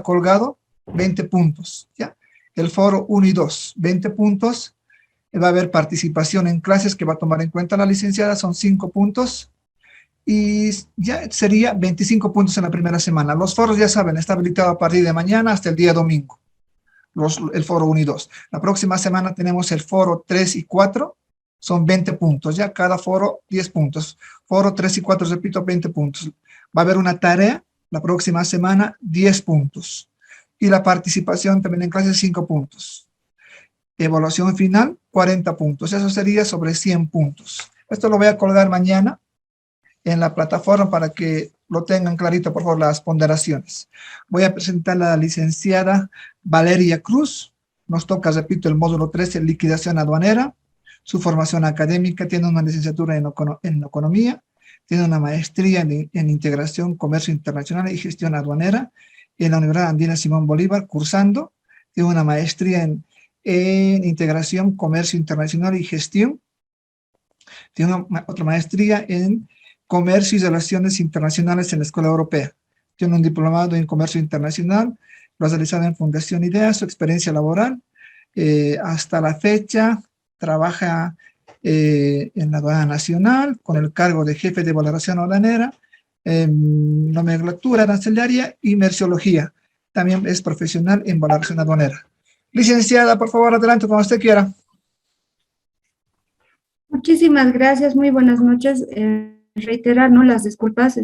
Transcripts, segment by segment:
colgado, 20 puntos, ¿ya? El foro 1 y 2, 20 puntos. Va a haber participación en clases que va a tomar en cuenta la licenciada, son 5 puntos. Y ya sería 25 puntos en la primera semana. Los foros, ya saben, está habilitado a partir de mañana hasta el día domingo. El foro 1 y 2. La próxima semana tenemos el foro 3 y 4, son 20 puntos, ya cada foro 10 puntos. Foro 3 y 4, repito, 20 puntos. Va a haber una tarea la próxima semana, 10 puntos. Y la participación también en clases, 5 puntos. Evaluación final, 40 puntos. Eso sería sobre 100 puntos. Esto lo voy a colgar mañana en la plataforma para que lo tengan clarito, por favor, las ponderaciones. Voy a presentar a la licenciada Valeria Cruz. Nos toca, repito, el módulo 13, liquidación aduanera. Su formación académica, tiene una licenciatura en economía, tiene una maestría en integración, comercio internacional y gestión aduanera en la Universidad Andina Simón Bolívar, cursando. Tiene una maestría en integración, comercio internacional y gestión. Tiene otra maestría en comercio y relaciones internacionales en la Escuela Europea. Tiene un diplomado en comercio internacional, lo ha realizado en Fundación IDEA. Su experiencia laboral, hasta la fecha, trabaja en la aduana nacional con el cargo de jefe de valoración aduanera, nomenclatura arancelaria y merciología. También es profesional en valoración aduanera. Licenciada, por favor, adelante cuando usted quiera. Muchísimas gracias, muy buenas noches. Reiterar, ¿no?, las disculpas,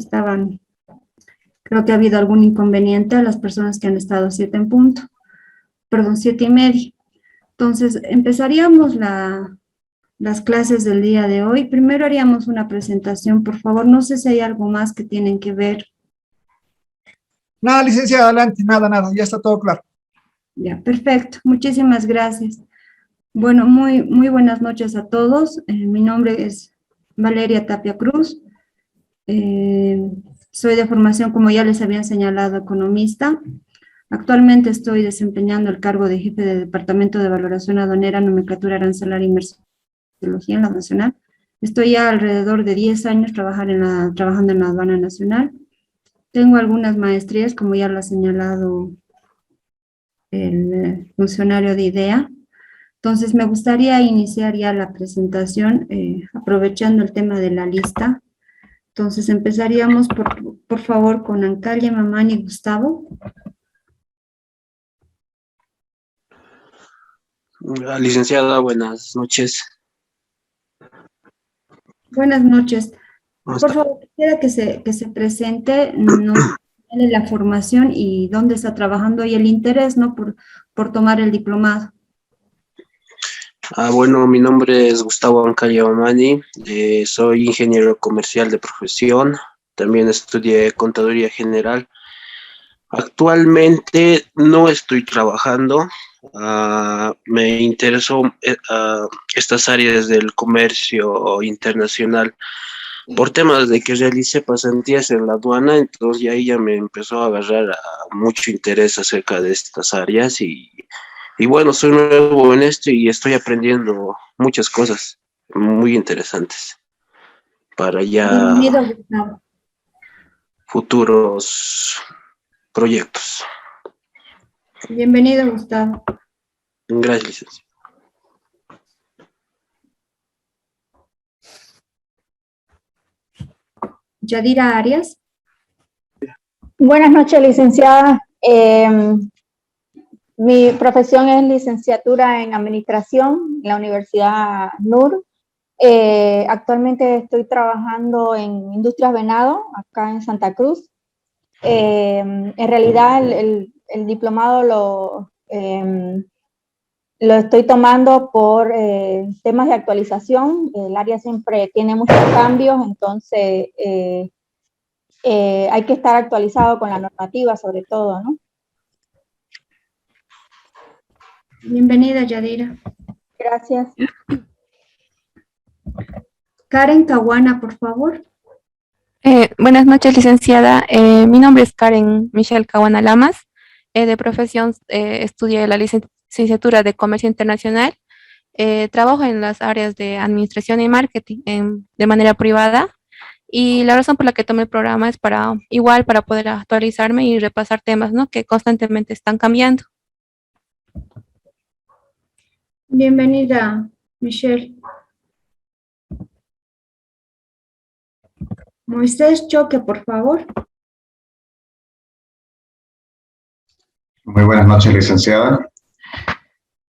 creo que ha habido algún inconveniente a las personas que han estado 7 en punto, perdón, 7:30. Entonces, empezaríamos las clases del día de hoy. Primero haríamos una presentación, por favor. No sé si hay algo más que tienen que ver. Nada, licenciada, adelante, nada, ya está todo claro. Ya, perfecto, muchísimas gracias. Bueno, muy buenas noches a todos. Mi nombre es Valeria Tapia Cruz. Soy de formación, como ya les habían señalado, economista. Actualmente estoy desempeñando el cargo de jefe de Departamento de Valoración Aduanera, Nomenclatura Arancelaria y Merciología en la Nacional. Estoy ya alrededor de 10 años trabajando en la Aduana Nacional. Tengo algunas maestrías, como ya lo ha señalado el funcionario de IDEA. Entonces, me gustaría iniciar ya la presentación aprovechando el tema de la lista. Entonces, empezaríamos, por favor, con Ancalia, Mamani y Gustavo. Licenciada, buenas noches. Buenas noches. Por favor, quisiera que se presente, nos dé la formación y dónde está trabajando y el interés, ¿no?, por tomar el diplomado. Bueno, mi nombre es Gustavo Ancalia Mamani, soy ingeniero comercial de profesión, también estudié contaduría general. Actualmente no estoy trabajando, me interesó estas áreas del comercio internacional por temas de que realicé pasantías en la aduana, entonces ahí ya me empezó a agarrar mucho interés acerca de estas áreas y bueno, soy nuevo en esto y estoy aprendiendo muchas cosas muy interesantes para ya Bienvenido, Gustavo. futuros proyectos. Bienvenido, Gustavo. Gracias, licenciado. Yadira Arias. Buenas noches, licenciada. Mi profesión es licenciatura en Administración en la Universidad NUR. Actualmente estoy trabajando en Industrias Venado, acá en Santa Cruz. En realidad el diplomado lo estoy tomando por temas de actualización. El área siempre tiene muchos cambios, entonces hay que estar actualizado con la normativa sobre todo, ¿no? Bienvenida, Yadira. Gracias. Karen Caguana, por favor. Buenas noches, licenciada. Mi nombre es Karen Michelle Caguana Lamas. De profesión estudié la licenciatura de Comercio Internacional. Trabajo en las áreas de Administración y Marketing de manera privada Y la razón por la que tomé el programa es para poder actualizarme y repasar temas, ¿no? Que constantemente están cambiando. Bienvenida, Michelle. Moisés Choque, por favor. Muy buenas noches, licenciada.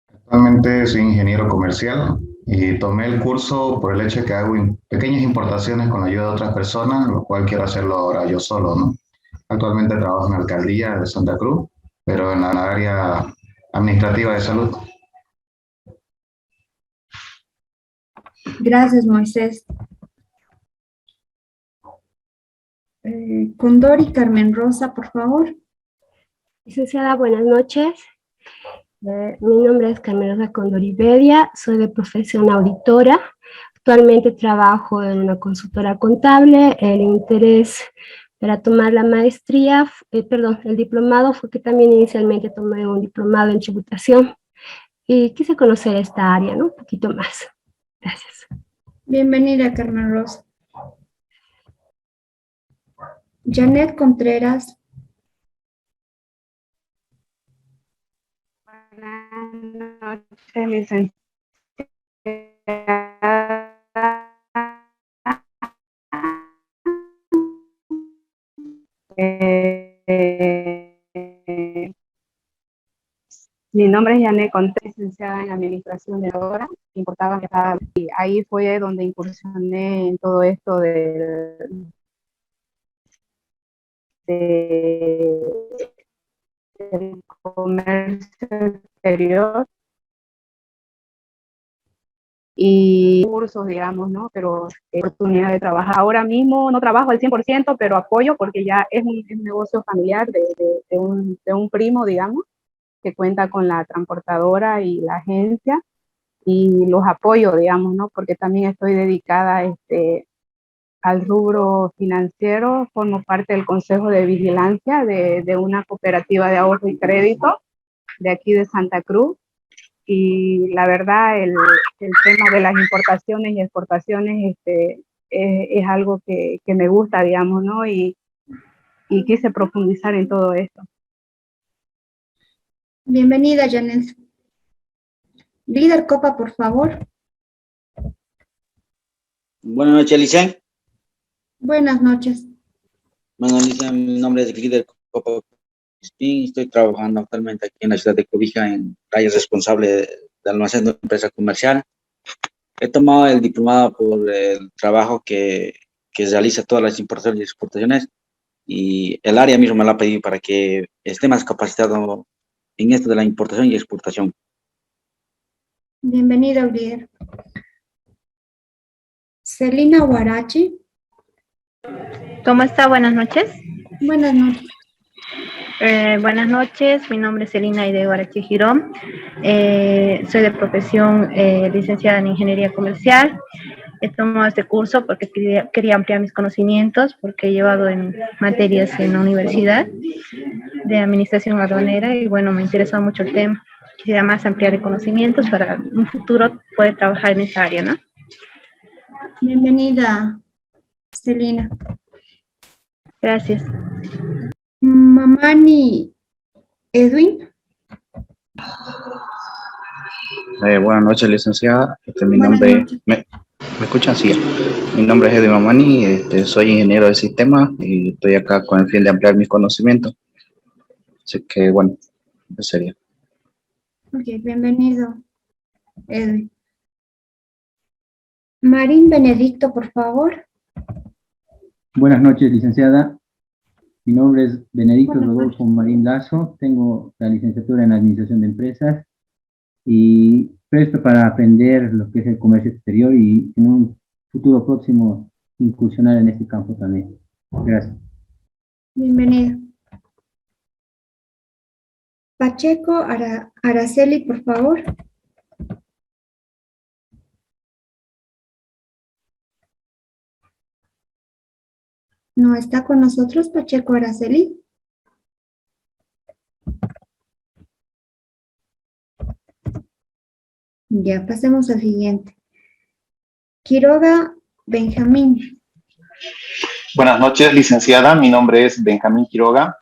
Actualmente soy ingeniero comercial y tomé el curso por el hecho de que hago pequeñas importaciones con la ayuda de otras personas, lo cual quiero hacerlo ahora yo solo, ¿no? Actualmente trabajo en la alcaldía de Santa Cruz, pero en la área administrativa de salud. Gracias, Moisés. Condori Carmen Rosa, por favor. Licenciada, buenas noches. Mi nombre es Carmen Rosa Condori Bedia, soy de profesión auditora. Actualmente trabajo en una consultora contable. El interés para tomar la maestría, el diplomado fue que también inicialmente tomé un diplomado en tributación y quise conocer esta área, ¿no? Un poquito más. Gracias. Bienvenida, Carmen Rosa. Janet Contreras. Buenas noches, licenciada. Mi nombre es Janet Contreras, licenciada en Administración de Obra. Importaba y ahí fue donde incursioné en todo esto del comercio exterior y cursos, digamos, ¿no? Pero oportunidad de trabajar. Ahora mismo no trabajo al 100%, pero apoyo porque ya es un negocio familiar de un primo, digamos, que cuenta con la transportadora y la agencia, y los apoyo, digamos, ¿no? Porque también estoy dedicada al rubro financiero, formo parte del Consejo de Vigilancia de una cooperativa de ahorro y crédito de aquí de Santa Cruz, y la verdad el tema de las importaciones y exportaciones es algo que me gusta, digamos, ¿no? Y quise profundizar en todo esto. Bienvenida, Janet. Líder Copa, por favor. Buenas noches, Licen. Buenas noches. Bueno, Licen, mi nombre es Líder Copa Crispín. Estoy trabajando actualmente aquí en la ciudad de Cobija, en calle responsable de almacén de una empresa comercial. He tomado el diplomado por el trabajo que realiza todas las importaciones y exportaciones, y el área mismo me lo ha pedido para que esté más capacitado en esto de la importación y exportación. Bienvenida, líder. Celina Huarachi. ¿Cómo está? Buenas noches. Buenas noches. Buenas noches, mi nombre es Celina Aide Huarachi Girón. Soy de profesión licenciada en Ingeniería Comercial. He tomado este curso porque quería ampliar mis conocimientos, porque he llevado en materias en la universidad de administración aduanera y bueno, me interesó mucho el tema. Quisiera más ampliar de conocimientos para un futuro poder trabajar en esa área, ¿no? Bienvenida, Celina. Gracias. Mamani Edwin. Buenas noches, licenciada. Mi Buenas nombre, noches. ¿me escuchan? Sí. Mi nombre es Edwin Mamani, soy ingeniero de sistemas y estoy acá con el fin de ampliar mis conocimientos. Así que, bueno, eso sería. Ok, bienvenido, Edwin. Marín Benedicto, por favor. Buenas noches, licenciada. Mi nombre es Benedicto Rodolfo Marín Lazo. Tengo la licenciatura en Administración de Empresas y presto para aprender lo que es el comercio exterior y en un futuro próximo incursionar en este campo también. Gracias. Bienvenido. Pacheco Araceli, por favor. ¿No está con nosotros Pacheco Araceli? Ya, pasemos al siguiente. Quiroga Benjamín. Buenas noches, licenciada. Mi nombre es Benjamín Quiroga.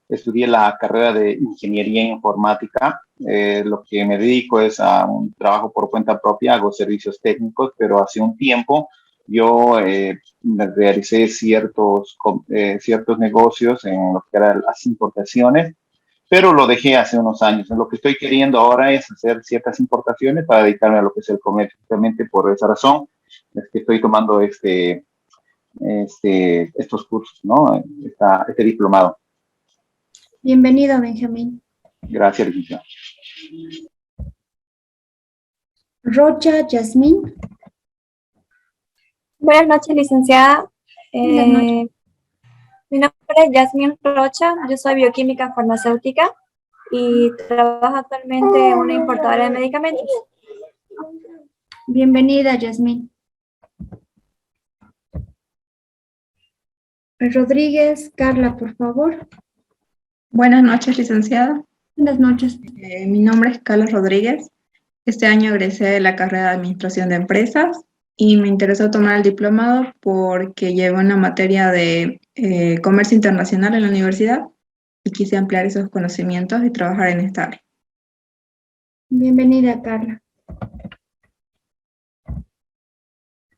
Estudié la carrera de Ingeniería Informática. Lo que me dedico es a un trabajo por cuenta propia, hago servicios técnicos, pero hace un tiempo yo realicé ciertos negocios en lo que eran las importaciones, pero lo dejé hace unos años. Lo que estoy queriendo ahora es hacer ciertas importaciones para dedicarme a lo que es el comercio. Justamente por esa razón es que estoy tomando estos cursos, ¿no? Este diplomado. Bienvenido, Benjamín. Gracias, licenciada. Rocha Yasmín. Buenas noches, licenciada. Buenas noches. Mi nombre es Yasmín Rocha, yo soy bioquímica farmacéutica y trabajo actualmente en una importadora de medicamentos. Bienvenida, Yasmín. Rodríguez, Carla, por favor. Buenas noches, licenciada. Buenas noches. Mi nombre es Carla Rodríguez. Este año egresé de la carrera de Administración de Empresas y me interesó tomar el diplomado porque llevo una materia de Comercio Internacional en la universidad y quise ampliar esos conocimientos y trabajar en esta área. Bienvenida, Carla.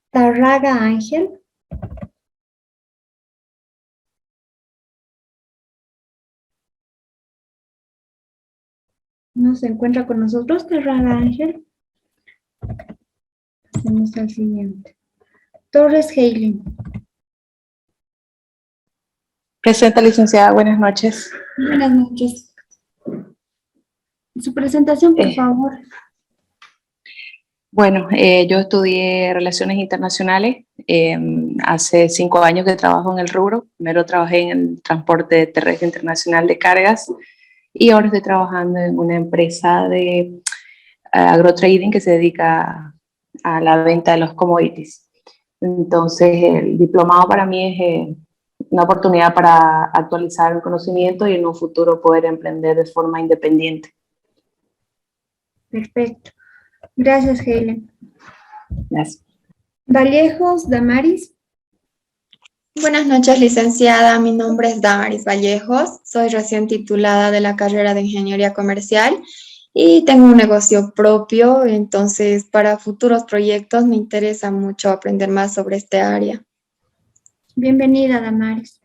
Tarraga Ángel. ¿No se encuentra con nosotros, Tarraga Ángel? Pasemos al siguiente. Torres Heilin. Presenta, licenciada. Buenas noches. Buenas noches. Su presentación, por favor. Bueno, yo estudié Relaciones Internacionales. Hace 5 años que trabajo en el rubro. Primero trabajé en el transporte terrestre internacional de cargas y ahora estoy trabajando en una empresa de agrotrading que se dedica a la venta de los commodities. Entonces, el diplomado para mí es una oportunidad para actualizar el conocimiento y en un futuro poder emprender de forma independiente. Perfecto. Gracias, Helen. Gracias. Vallejos, Damaris. Buenas noches, licenciada. Mi nombre es Damaris Vallejos. Soy recién titulada de la carrera de Ingeniería Comercial y tengo un negocio propio. Entonces, para futuros proyectos me interesa mucho aprender más sobre este área. Bienvenida, Damaris.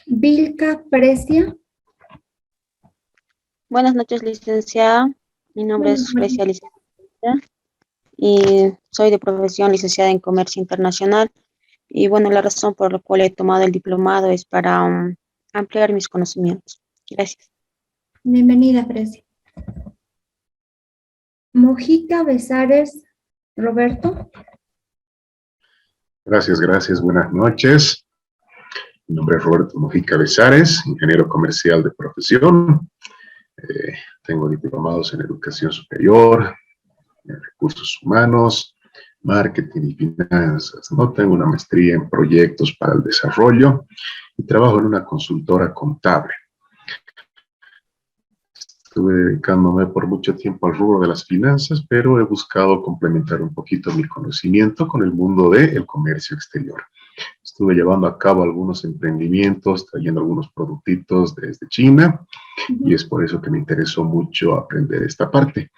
Vilca Precia. Buenas noches, licenciada. Mi nombre es Precia Licenciada y soy de profesión licenciada en Comercio Internacional. Y bueno, la razón por la cual he tomado el diplomado es para ampliar mis conocimientos. Gracias. Bienvenida, Precia. Mojica Besares, Roberto. Gracias. Buenas noches. Mi nombre es Roberto Mojica Besares, ingeniero comercial de profesión. Tengo diplomados en educación superior, en recursos humanos, marketing y finanzas. No tengo una maestría en proyectos para el desarrollo y trabajo en una consultora contable. Estuve dedicándome por mucho tiempo al rubro de las finanzas, pero he buscado complementar un poquito mi conocimiento con el mundo del comercio exterior. Estuve llevando a cabo algunos emprendimientos, trayendo algunos productitos desde China, y es por eso que me interesó mucho aprender esta parte.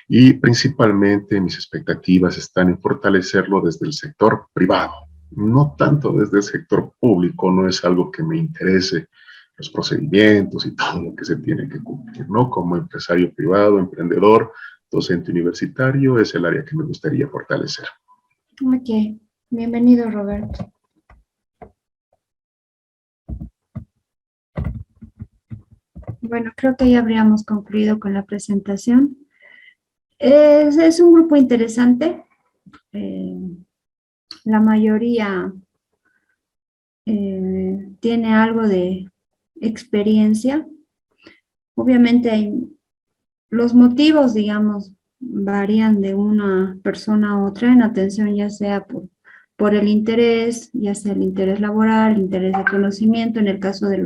Y principalmente mis expectativas están en fortalecerlo desde el sector privado, no tanto desde el sector público. No es algo que me interese, los procedimientos y todo lo que se tiene que cumplir, ¿no? Como empresario privado, emprendedor, docente universitario, es el área que me gustaría fortalecer. Ok, bienvenido, Roberto. Bueno, creo que ya habríamos concluido con la presentación. Es un grupo interesante. La mayoría tiene algo de experiencia. Obviamente los motivos, digamos, varían de una persona a otra en atención, ya sea por el interés, ya sea el interés laboral, el interés de conocimiento, en el caso de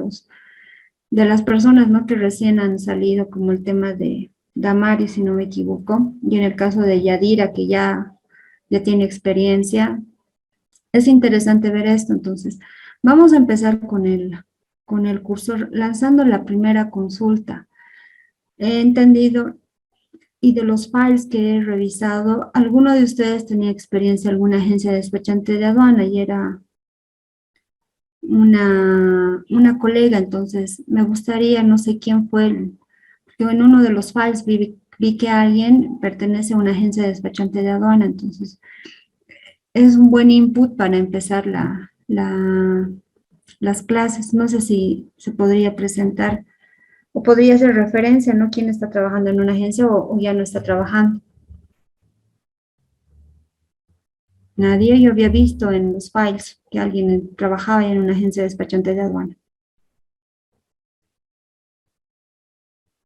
las personas, ¿no?, que recién han salido, como el tema de Damaris, si no me equivoco, y en el caso de Yadira, que ya ya tiene experiencia. Es interesante ver esto, entonces vamos a empezar con el curso lanzando la primera consulta. He entendido y de los files que he revisado, alguno de ustedes tenía experiencia en alguna agencia despachante de aduana y era una colega, entonces me gustaría, no sé quién fue, porque en uno de los files vi que alguien pertenece a una agencia despachante de aduana, entonces es un buen input para empezar las clases. No sé si se podría presentar o podría hacer referencia, ¿no? ¿Quién está trabajando en una agencia o ya no está trabajando? Nadie. Yo había visto en los files que alguien trabajaba en una agencia despachante de aduana.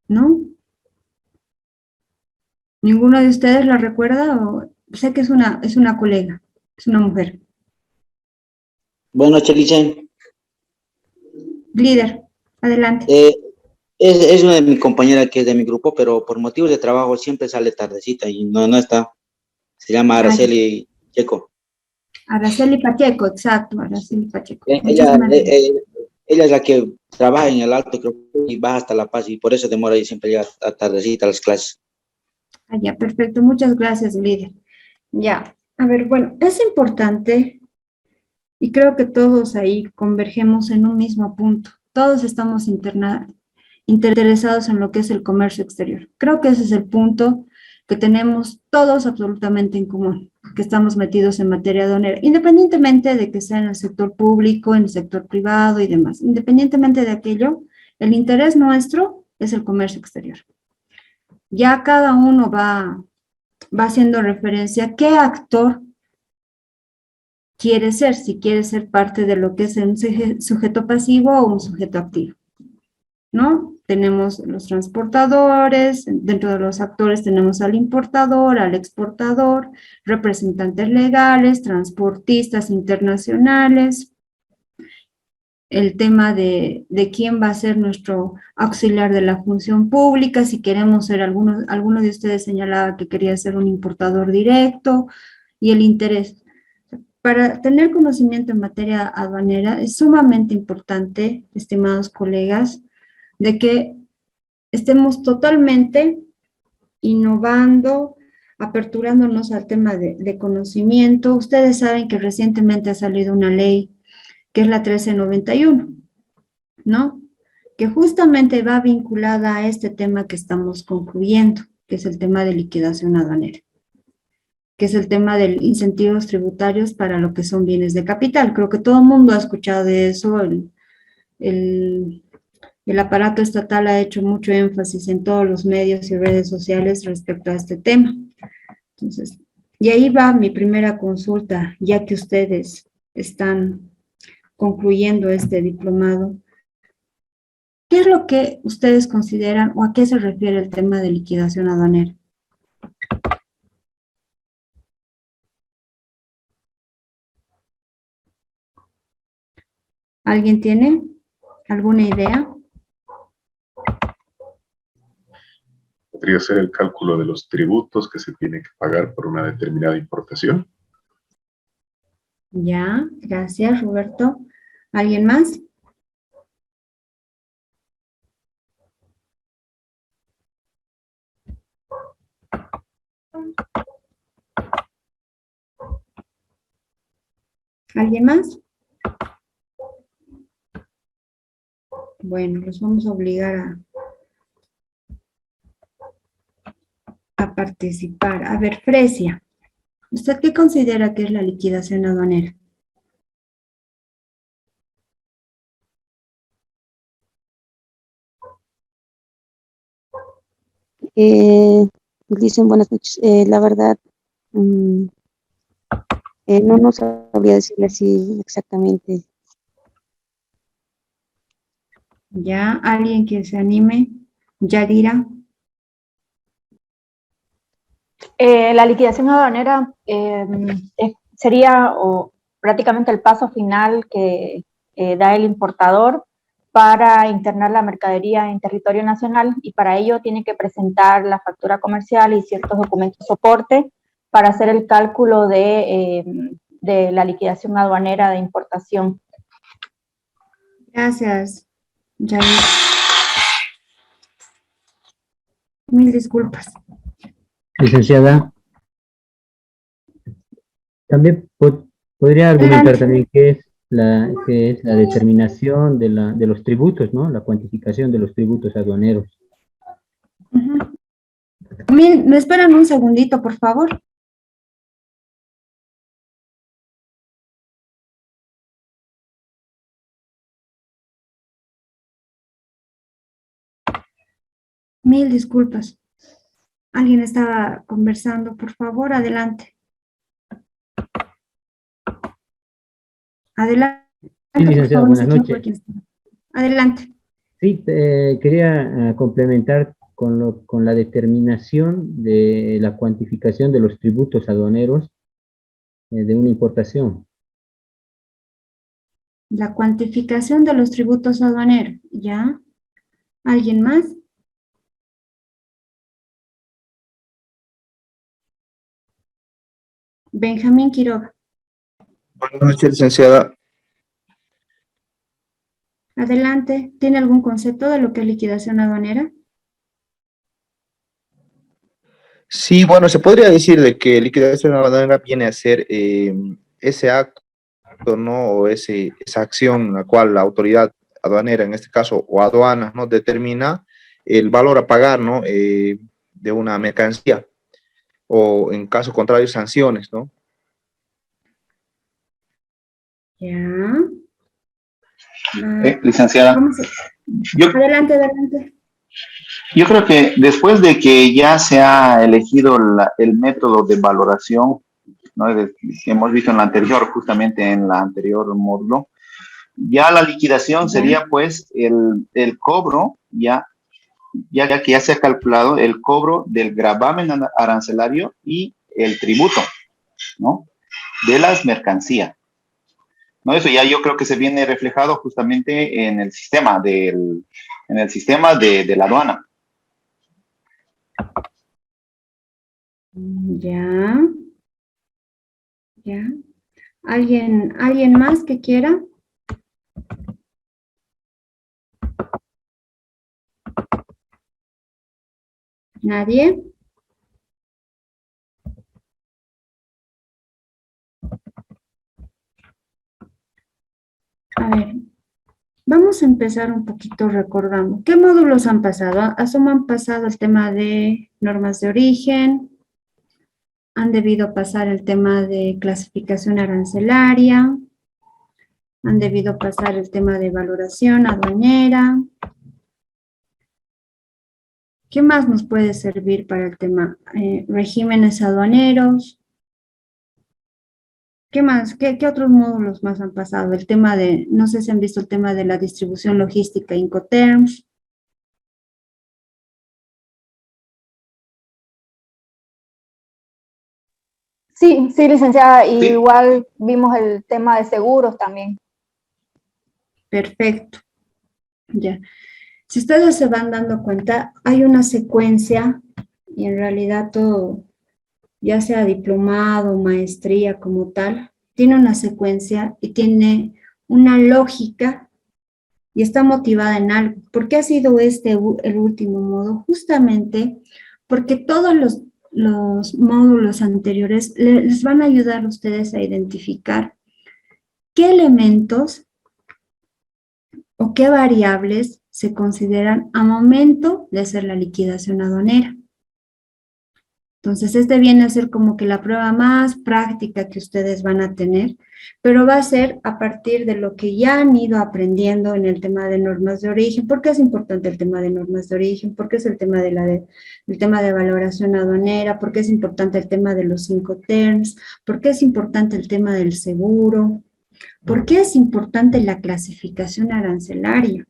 ¿No? ¿Ninguno de ustedes la recuerda? O sé que es una colega, es una mujer. Buenas noches, Licen. Líder, adelante. Es una de mi compañera que es de mi grupo, pero por motivos de trabajo siempre sale tardecita y no está. Se llama Araceli Checo. Araceli Pacheco, exacto, Araceli Pacheco. Ella es la que trabaja en el Alto, creo, y va hasta La Paz, y por eso demora y siempre llega a tardecita a las clases. Ah, ya, perfecto. Muchas gracias, líder. Ya, a ver, bueno, es importante y creo que todos ahí convergemos en un mismo punto. Todos estamos interesados en lo que es el comercio exterior. Creo que ese es el punto que tenemos todos absolutamente en común, que estamos metidos en materia aduanera, independientemente de que sea en el sector público, en el sector privado y demás. Independientemente de aquello, el interés nuestro es el comercio exterior. Ya cada uno va haciendo referencia a qué actor quiere ser, si quiere ser parte de lo que es un sujeto pasivo o un sujeto activo, ¿no? Tenemos los transportadores, dentro de los actores tenemos al importador, al exportador, representantes legales, transportistas internacionales, el tema de quién va a ser nuestro auxiliar de la función pública, si queremos ser, alguno de ustedes señalaba que quería ser un importador directo, y el interés. Para tener conocimiento en materia aduanera es sumamente importante, estimados colegas, de que estemos totalmente innovando, aperturándonos al tema de conocimiento. Ustedes saben que recientemente ha salido una ley que es la 1391, ¿no? Que justamente va vinculada a este tema que estamos concluyendo, que es el tema de liquidación aduanera, que es el tema de incentivos tributarios para lo que son bienes de capital. Creo que todo el mundo ha escuchado de eso, el aparato estatal ha hecho mucho énfasis en todos los medios y redes sociales respecto a este tema. Entonces, y ahí va mi primera consulta, ya que ustedes están concluyendo este diplomado. ¿Qué es lo que ustedes consideran o a qué se refiere el tema de liquidación aduanera? ¿Alguien tiene alguna idea? ¿Podría ser el cálculo de los tributos que se tiene que pagar por una determinada importación? Ya, gracias, Roberto. ¿Alguien más? ¿Alguien más? Bueno, los vamos a obligar a participar. A ver, Fresia, ¿usted qué considera que es la liquidación aduanera? Dicen buenas noches. La verdad, no sabría decirle así exactamente. ¿Ya? ¿Alguien que se anime? Yadira. La liquidación aduanera sería prácticamente el paso final que da el importador para internar la mercadería en territorio nacional, y para ello tiene que presentar la factura comercial y ciertos documentos soporte para hacer el cálculo de la liquidación aduanera de importación. Gracias, Yair. Mil disculpas. Licenciada, también podría argumentar también qué es la determinación de los tributos, ¿no? La cuantificación de los tributos aduaneros. ¿Me esperan un segundito, por favor? Mil disculpas. Alguien estaba conversando, por favor, adelante. Adelante. Sí, licenciado, buenas noches. Adelante. Sí, quería complementar con la determinación de la cuantificación de los tributos aduaneros de una importación. La cuantificación de los tributos aduaneros, ¿ya? ¿Alguien más? Benjamín Quiroga. Buenas noches, licenciada. Adelante. ¿Tiene algún concepto de lo que es liquidación aduanera? Sí, bueno, se podría decir de que liquidación aduanera viene a ser ese acto, ¿no? O esa acción en la cual la autoridad aduanera, en este caso, o aduanas, ¿no? Determina el valor a pagar, ¿no? De una mercancía, o en caso contrario, sanciones, ¿no? Ya. Licenciada. Adelante, adelante. Yo creo que después de que ya se ha elegido el método de valoración, ¿no? Que hemos visto en la anterior, justamente en la anterior módulo, ya la liquidación sería pues el cobro, ya que ya se ha calculado el cobro del gravamen arancelario y el tributo, ¿no? De las mercancías. ¿No? Eso ya yo creo que se viene reflejado justamente en el sistema de la aduana. Ya. Ya. ¿Alguien más que quiera? ¿Nadie? A ver, vamos a empezar un poquito recordando. ¿Qué módulos han pasado? Han pasado el tema de normas de origen, han debido pasar el tema de clasificación arancelaria, han debido pasar el tema de valoración aduanera. ¿Qué más nos puede servir para el tema? Regímenes aduaneros. ¿Qué más? ¿Qué otros módulos más han pasado? El tema de, no sé si han visto el tema de la distribución logística Incoterms. Sí, licenciada, y igual vimos el tema de seguros también. Perfecto. Ya. Si ustedes se van dando cuenta, hay una secuencia y en realidad todo, ya sea diplomado, maestría como tal, tiene una secuencia y tiene una lógica y está motivada en algo. ¿Por qué ha sido el último modo? Justamente porque todos los módulos anteriores les van a ayudar a ustedes a identificar qué elementos o qué variables se consideran a momento de hacer la liquidación aduanera. Entonces, viene a ser como que la prueba más práctica que ustedes van a tener, pero va a ser a partir de lo que ya han ido aprendiendo en el tema de normas de origen. ¿Por qué es importante el tema de normas de origen? ¿Por qué es el tema de valoración aduanera? ¿Por qué es importante el tema de los Incoterms? ¿Por qué es importante el tema del seguro? ¿Por qué es importante la clasificación arancelaria?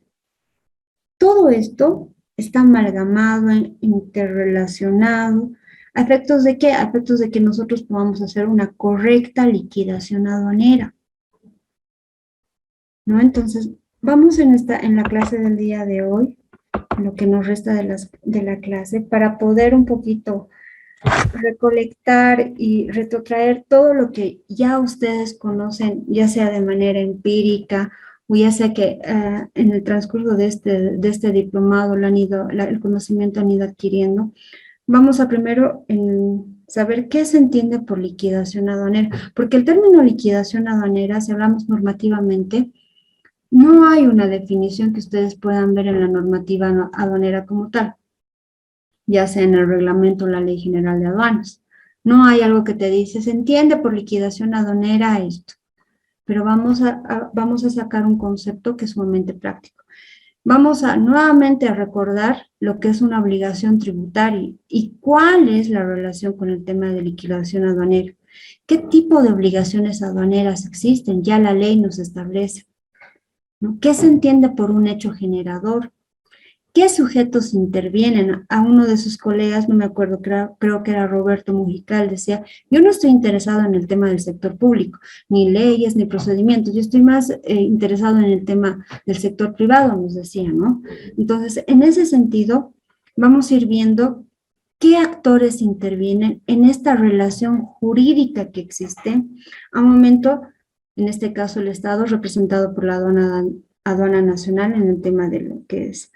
Todo esto está amalgamado, interrelacionado. ¿A efectos de qué? A efectos de que nosotros podamos hacer una correcta liquidación aduanera, ¿no? Entonces, vamos en la clase del día de hoy, lo que nos resta de la clase, para poder un poquito recolectar y retrotraer todo lo que ya ustedes conocen, ya sea de manera empírica o ya sea que en el transcurso de este diplomado el conocimiento han ido adquiriendo. Vamos a primero saber qué se entiende por liquidación aduanera, porque el término liquidación aduanera, si hablamos normativamente, no hay una definición que ustedes puedan ver en la normativa aduanera como tal, ya sea en el reglamento o la Ley General de Aduanas. No hay algo que te dice, se entiende por liquidación aduanera esto, pero vamos a sacar un concepto que es sumamente práctico. Vamos nuevamente a recordar lo que es una obligación tributaria y cuál es la relación con el tema de liquidación aduanera. ¿Qué tipo de obligaciones aduaneras existen? Ya la ley nos establece, ¿no? ¿Qué se entiende por un hecho generador? ¿Qué sujetos intervienen? A uno de sus colegas, no me acuerdo, creo que era Roberto Mujical, decía, yo no estoy interesado en el tema del sector público, ni leyes, ni procedimientos, yo estoy más interesado en el tema del sector privado, nos decía, ¿no? Entonces, en ese sentido, vamos a ir viendo qué actores intervienen en esta relación jurídica que existe a un momento, en este caso el Estado, representado por la aduana nacional en el tema de lo que es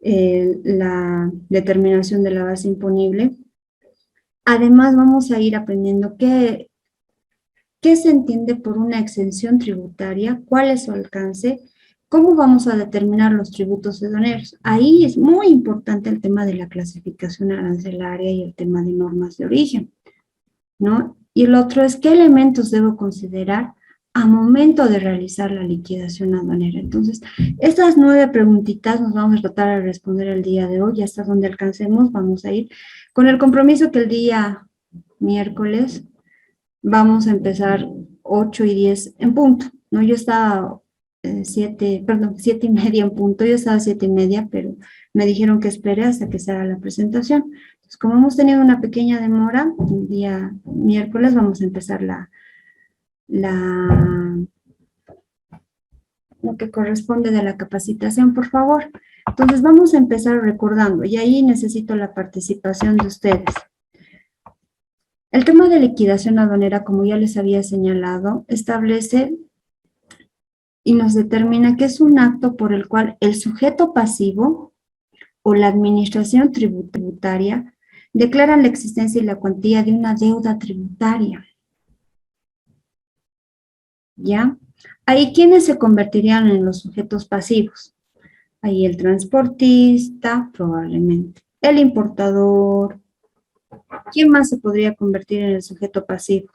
la determinación de la base imponible. Además, vamos a ir aprendiendo qué se entiende por una exención tributaria, cuál es su alcance, cómo vamos a determinar los tributos aduaneros. Ahí es muy importante el tema de la clasificación arancelaria y el tema de normas de origen, ¿no? Y el otro es qué elementos debo considerar a momento de realizar la liquidación aduanera. Entonces, estas 9 preguntitas nos vamos a tratar de responder el día de hoy, hasta donde alcancemos, vamos a ir con el compromiso que el día miércoles vamos a empezar 8 y 10 en punto, ¿no? Yo estaba 7:30 en punto, yo estaba 7:30, pero me dijeron que espere hasta que se haga la presentación. Entonces, como hemos tenido una pequeña demora, el día miércoles vamos a empezar lo que corresponde de la capacitación, por favor. Entonces vamos a empezar recordando, y ahí necesito la participación de ustedes. El tema de liquidación aduanera, como ya les había señalado, establece y nos determina que es un acto por el cual el sujeto pasivo o la administración tributaria declaran la existencia y la cuantía de una deuda tributaria. ¿Ya? Ahí, ¿quiénes se convertirían en los sujetos pasivos? Ahí el transportista, probablemente. El importador. ¿Quién más se podría convertir en el sujeto pasivo?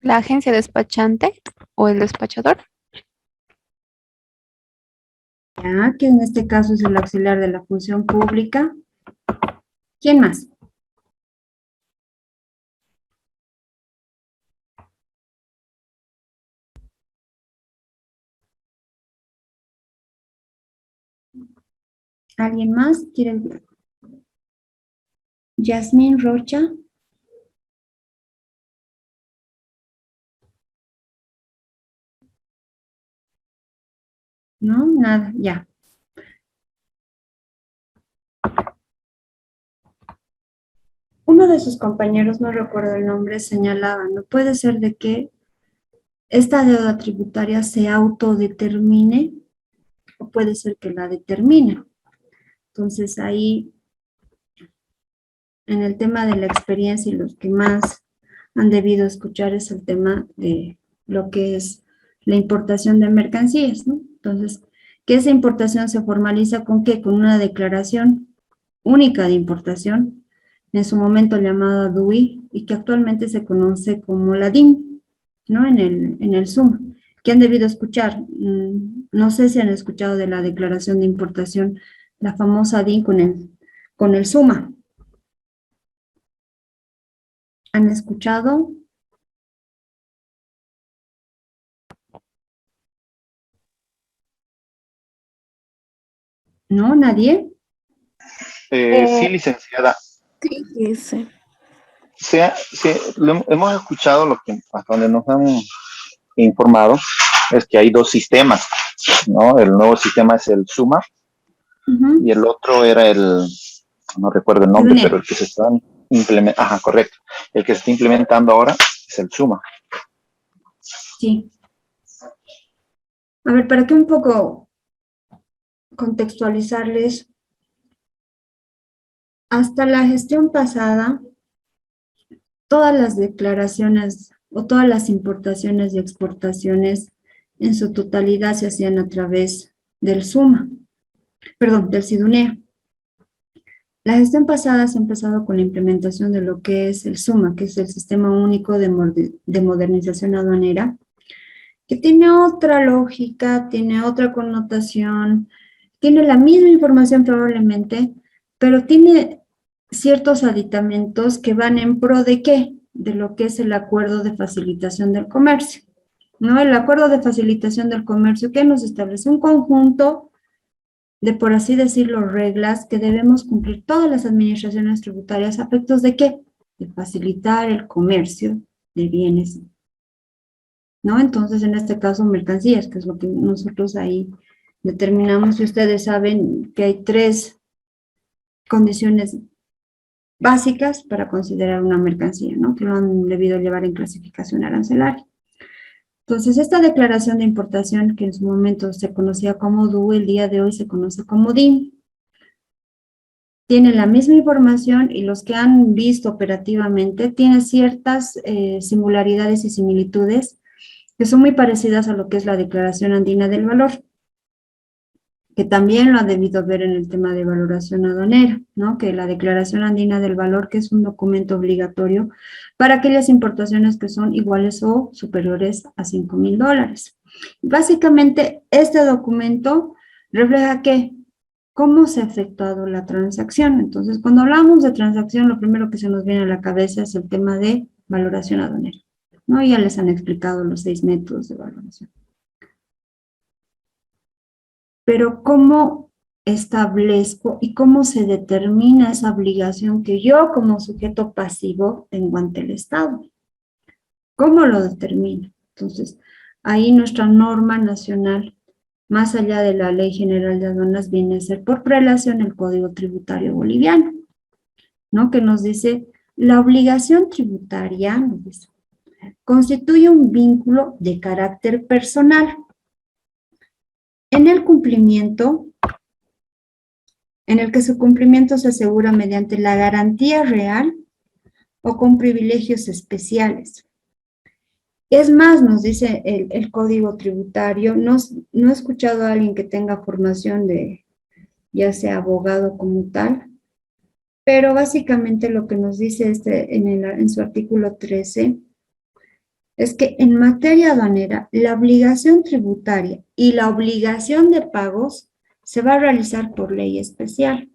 La agencia despachante o el despachador. Ya, que en este caso es el auxiliar de la función pública. ¿Quién más? ¿Alguien más quiere? Yasmín Rocha. No, nada, ya. Uno de sus compañeros, no recuerdo el nombre, señalaba, no puede ser de que esta deuda tributaria se autodetermine o puede ser que la determine. Entonces ahí, en el tema de la experiencia y los que más han debido escuchar es el tema de lo que es la importación de mercancías, ¿no? Entonces, que esa importación se formaliza ¿con qué? Con una declaración única de importación, en su momento llamada DUI, y que actualmente se conoce como la DIM, ¿no? En el Zoom. ¿Qué han debido escuchar? No sé si han escuchado de la declaración de importación, la famosa DIM con el SUMA. ¿Han escuchado? ¿No? ¿Nadie? Sí, licenciada. Sí. Hemos escuchado lo que hasta donde nos han informado es que hay dos sistemas, ¿no? El nuevo sistema es el SUMA y el otro era no recuerdo el nombre, pero el que se está implementando, ajá, correcto, el que se está implementando ahora es el SUMA. Sí. A ver, para que un poco contextualizarles, hasta la gestión pasada, todas las declaraciones o todas las importaciones y exportaciones en su totalidad se hacían a través del SUMA, perdón, del SIDUNEA. La gestión pasada se ha empezado con la implementación de lo que es el SUMA, que es el Sistema Único de Modernización Aduanera, que tiene otra lógica, tiene otra connotación, tiene la misma información probablemente, pero tiene ciertos aditamentos que van en pro de ¿qué? De lo que es el acuerdo de facilitación del comercio, ¿no? El acuerdo de facilitación del comercio que nos establece un conjunto de, por así decirlo, reglas que debemos cumplir todas las administraciones tributarias a efectos de ¿qué? De facilitar el comercio de bienes, ¿no? Entonces, en este caso, mercancías, que es lo que nosotros ahí determinamos, y ustedes saben que hay 3 condiciones básicas para considerar una mercancía, ¿no? Que lo han debido llevar en clasificación arancelaria. Entonces, esta declaración de importación, que en su momento se conocía como DU, el día de hoy se conoce como DIM, tiene la misma información y los que han visto operativamente tiene ciertas singularidades y similitudes que son muy parecidas a lo que es la Declaración Andina del Valor, que también lo ha debido ver en el tema de valoración aduanera, ¿no? Que la Declaración Andina del Valor, que es un documento obligatorio para aquellas importaciones que son iguales o superiores a $5,000. Básicamente, este documento refleja ¿qué? Cómo se ha efectuado la transacción. Entonces, cuando hablamos de transacción, lo primero que se nos viene a la cabeza es el tema de valoración aduanera, ¿no? Ya les han explicado los 6 métodos de valoración. Pero ¿cómo establezco y cómo se determina esa obligación que yo como sujeto pasivo tengo ante el Estado? ¿Cómo lo determino? Entonces, ahí nuestra norma nacional, más allá de la Ley General de Aduanas, viene a ser por prelación el Código Tributario Boliviano, ¿no? Que nos dice, la obligación tributaria, nos dice, constituye un vínculo de carácter personal. En el cumplimiento, en el que su cumplimiento se asegura mediante la garantía real o con privilegios especiales. Es más, nos dice el Código Tributario, no he escuchado a alguien que tenga formación de, ya sea abogado como tal, pero básicamente lo que nos dice en su artículo 13, es que en materia aduanera, la obligación tributaria y la obligación de pagos se va a realizar por ley especial.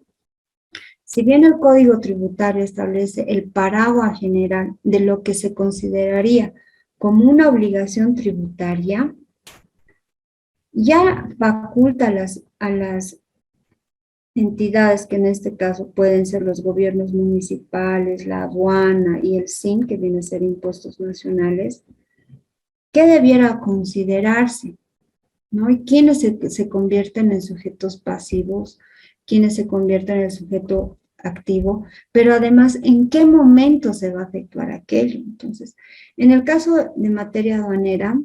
Si bien el Código Tributario establece el paraguas general de lo que se consideraría como una obligación tributaria, ya faculta a las entidades, que en este caso pueden ser los gobiernos municipales, la aduana y el SIN, que viene a ser impuestos nacionales, ¿qué debiera considerarse? ¿No? Y quiénes se convierten en sujetos pasivos, quiénes se convierten en el sujeto activo, pero además, ¿en qué momento se va a efectuar aquello? Entonces, en el caso de materia aduanera,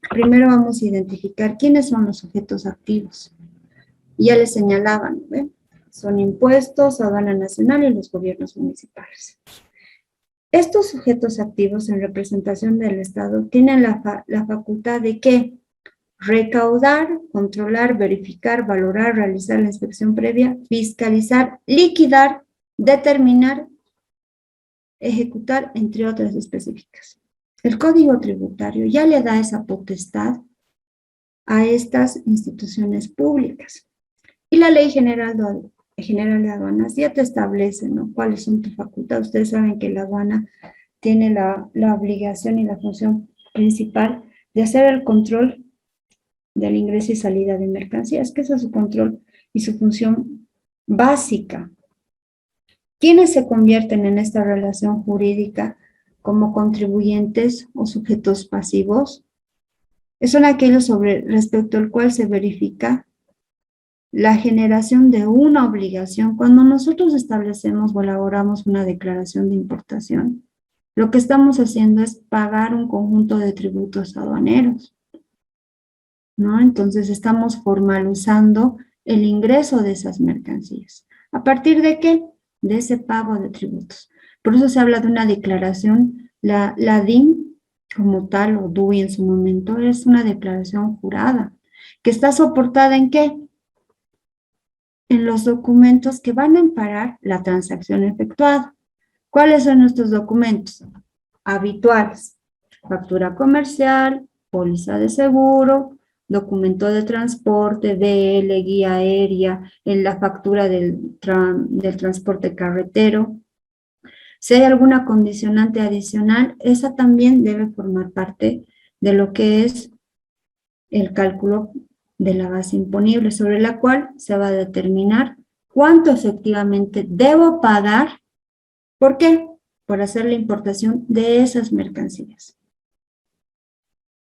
primero vamos a identificar quiénes son los sujetos activos. Ya les señalaban, ¿ve? Son impuestos, aduana nacional y los gobiernos municipales. Estos sujetos activos en representación del Estado tienen la facultad de ¿qué? Recaudar, controlar, verificar, valorar, realizar la inspección previa, fiscalizar, liquidar, determinar, ejecutar, entre otras específicas. El Código Tributario ya le da esa potestad a estas instituciones públicas. Y la Ley General de Aduanas ya te establece, ¿no? Cuáles son tus facultades. Ustedes saben que la aduana tiene la obligación y la función principal de hacer el control del ingreso y salida de mercancías, que ese es su control y su función básica. ¿Quiénes se convierten en esta relación jurídica como contribuyentes o sujetos pasivos? son aquellos respecto al cual se verifica la generación de una obligación. Cuando nosotros establecemos o elaboramos una declaración de importación, lo que estamos haciendo es pagar un conjunto de tributos aduaneros, ¿no? Entonces estamos formalizando el ingreso de esas mercancías. ¿A partir de qué? De ese pago de tributos. Por eso se habla de una declaración, la DIN como tal, o DUI en su momento, es una declaración jurada, que está soportada ¿en qué? En los documentos que van a amparar la transacción efectuada. ¿Cuáles son nuestros documentos? Habituales: factura comercial, póliza de seguro, documento de transporte, DL, guía aérea, en la factura del transporte carretero. Si hay alguna condicionante adicional, esa también debe formar parte de lo que es el cálculo de la base imponible, sobre la cual se va a determinar cuánto efectivamente debo pagar. ¿Por qué? Por hacer la importación de esas mercancías,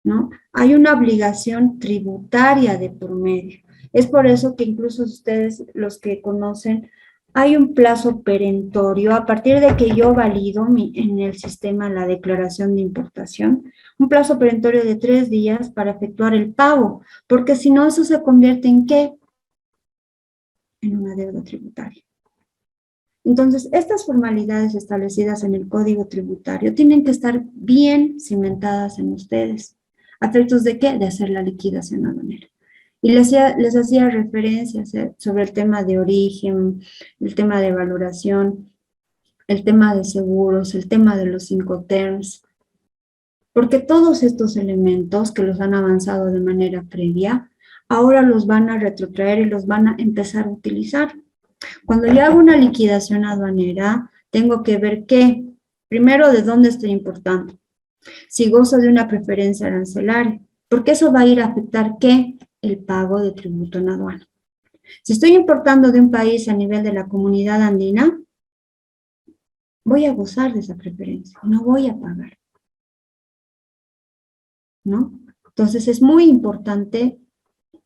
¿no? Hay una obligación tributaria de por medio. Es por eso que incluso ustedes, los que conocen, hay un plazo perentorio a partir de que yo valido en el sistema la declaración de importación, un plazo perentorio de 3 días para efectuar el pago, porque si no, eso se convierte ¿en qué? En una deuda tributaria. Entonces, estas formalidades establecidas en el Código Tributario tienen que estar bien cimentadas en ustedes. ¿A efectos de qué? De hacer la liquidación aduanera. Y les hacía referencias sobre el tema de origen, el tema de valoración, el tema de seguros, el tema de los Incoterms, porque todos estos elementos que los han avanzado de manera previa, ahora los van a retrotraer y los van a empezar a utilizar. Cuando yo hago una liquidación aduanera, tengo que ver qué, primero, de dónde estoy importando, si gozo de una preferencia arancelaria, porque eso va a ir a afectar qué, el pago de tributo en aduana. Si estoy importando de un país a nivel de la comunidad andina, voy a gozar de esa preferencia, no voy a pagar, ¿no? Entonces es muy importante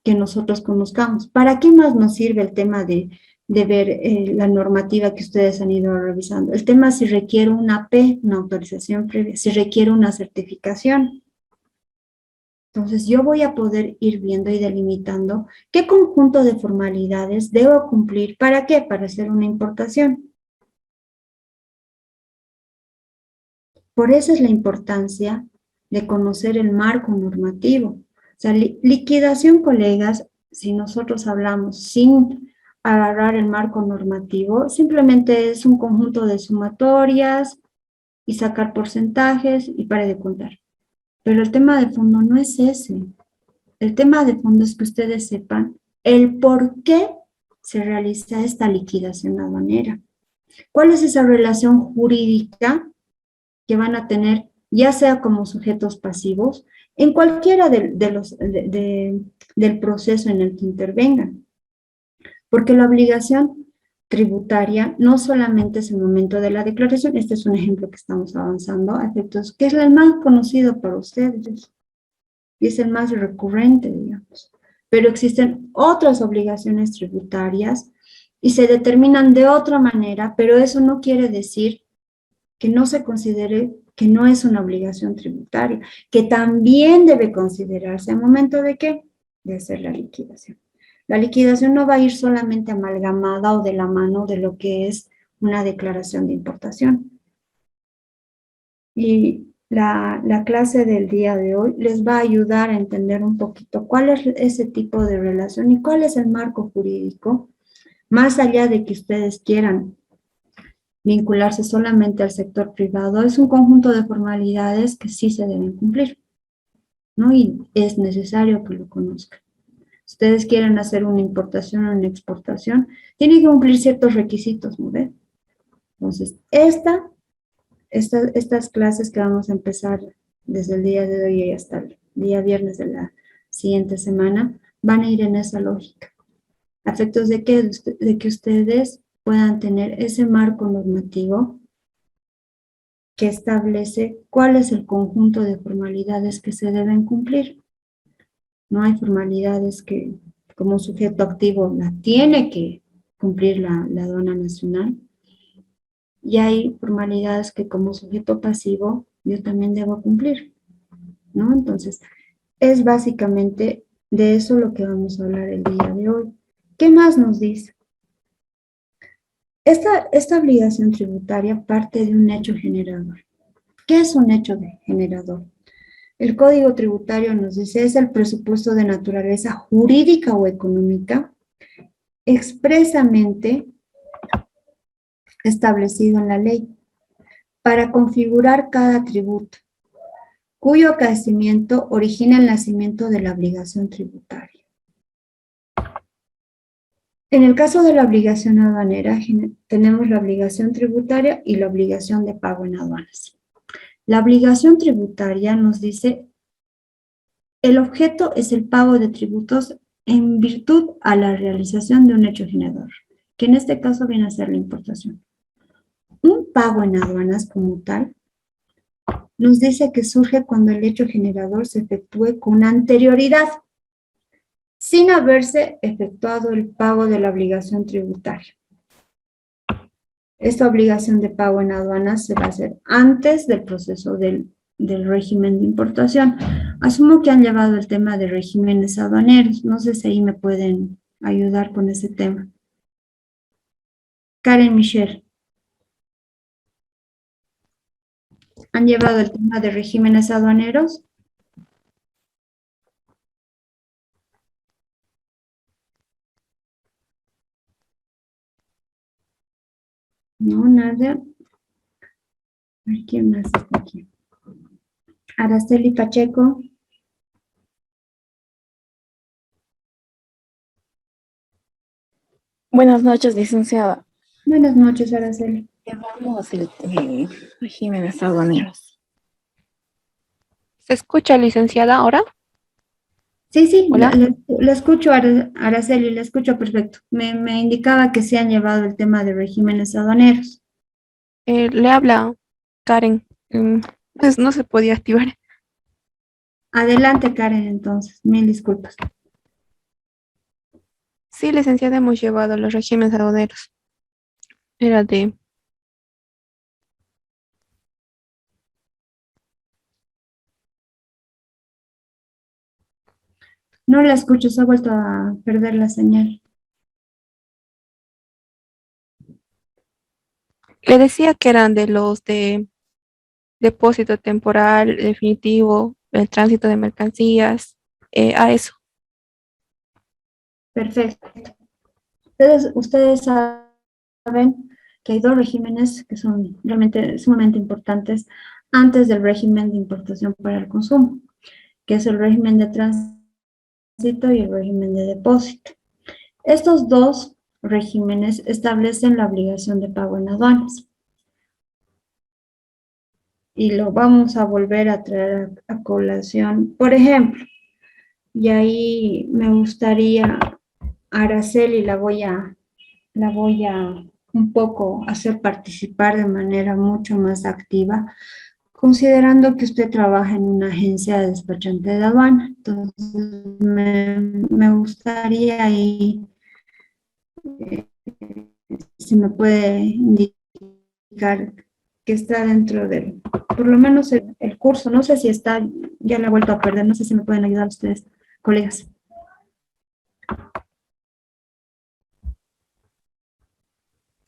que nosotros conozcamos. ¿Para qué más nos sirve el tema de ver la normativa que ustedes han ido revisando? El tema si requiere una AP, una autorización previa, si requiere una certificación. Entonces yo voy a poder ir viendo y delimitando qué conjunto de formalidades debo cumplir. ¿Para qué? Para hacer una importación. Por eso es la importancia de conocer el marco normativo. O sea, liquidación, colegas, si nosotros hablamos sin agarrar el marco normativo, simplemente es un conjunto de sumatorias y sacar porcentajes y pare de contar. Pero el tema de fondo no es ese. El tema de fondo es que ustedes sepan el por qué se realiza esta liquidación aduanera. ¿Cuál es esa relación jurídica que van a tener, ya sea como sujetos pasivos, en cualquiera del proceso en el que intervengan? Porque la obligación tributaria no solamente es el momento de la declaración, este es un ejemplo que estamos avanzando a efectos, que es el más conocido para ustedes y es el más recurrente, digamos. Pero existen otras obligaciones tributarias y se determinan de otra manera, pero eso no quiere decir que no se considere que no es una obligación tributaria, que también debe considerarse al momento de ¿qué? De hacer la liquidación. La liquidación no va a ir solamente amalgamada o de la mano de lo que es una declaración de importación. Y la clase del día de hoy les va a ayudar a entender un poquito cuál es ese tipo de relación y cuál es el marco jurídico, más allá de que ustedes quieran vincularse solamente al sector privado. Es un conjunto de formalidades que sí se deben cumplir, ¿no? Y es necesario que lo conozcan. Si ustedes quieren hacer una importación o una exportación, tienen que cumplir ciertos requisitos, ¿no ven? Entonces, estas clases que vamos a empezar desde el día de hoy y hasta el día viernes de la siguiente semana, van a ir en esa lógica. A efectos de que ustedes puedan tener ese marco normativo que establece cuál es el conjunto de formalidades que se deben cumplir. no hay formalidades que como sujeto activo la tiene que cumplir la aduana nacional, y hay formalidades que como sujeto pasivo yo también debo cumplir, ¿no? Entonces, es básicamente de eso lo que vamos a hablar el día de hoy. ¿Qué más nos dice? Esta obligación tributaria parte de un hecho generador. ¿Qué es un hecho generador? El Código Tributario nos dice, es el presupuesto de naturaleza jurídica o económica expresamente establecido en la ley para configurar cada tributo, cuyo acaecimiento origina el nacimiento de la obligación tributaria. En el caso de la obligación aduanera, tenemos la obligación tributaria y la obligación de pago en aduanas. La obligación tributaria nos dice, el objeto es el pago de tributos en virtud a la realización de un hecho generador, que en este caso viene a ser la importación. Un pago en aduanas como tal nos dice que surge cuando el hecho generador se efectúe con anterioridad, sin haberse efectuado el pago de la obligación tributaria. Esta obligación de pago en aduanas se va a hacer antes del proceso del régimen de importación. Asumo que han llevado el tema de regímenes aduaneros. No sé si ahí me pueden ayudar con ese tema. Karen, Michelle. ¿Han llevado el tema de regímenes aduaneros? No, nada. A ver, ¿quién más está aquí? Araceli Pacheco. Buenas noches, licenciada. Buenas noches, Araceli. Llevamos el regímenes aduaneros. ¿Se escucha, licenciada, ahora? Sí, Hola. le escucho, Araceli, le escucho perfecto. Me indicaba que se han llevado el tema de regímenes aduaneros. Le habla Karen. Pues no se podía activar. Adelante, Karen, entonces. Mil disculpas. Sí, licenciada, hemos llevado los regímenes aduaneros. Era de... No la escucho, se ha vuelto a perder la señal. Le decía que eran de los de depósito temporal, definitivo, el tránsito de mercancías, a eso. Perfecto. Ustedes saben que hay dos regímenes que son realmente sumamente importantes antes del régimen de importación para el consumo, que es el régimen de tránsito y el régimen de depósito. Estos dos regímenes establecen la obligación de pago en aduanas. Y lo vamos a volver a traer a colación. Por ejemplo, y ahí me gustaría, Araceli, la voy a un poco hacer participar de manera mucho más activa, considerando que usted trabaja en una agencia de despachante de aduana. Entonces, me gustaría ahí, si me puede indicar que está dentro del, por lo menos el curso, no sé si está, ya la he vuelto a perder, no sé si me pueden ayudar ustedes, colegas.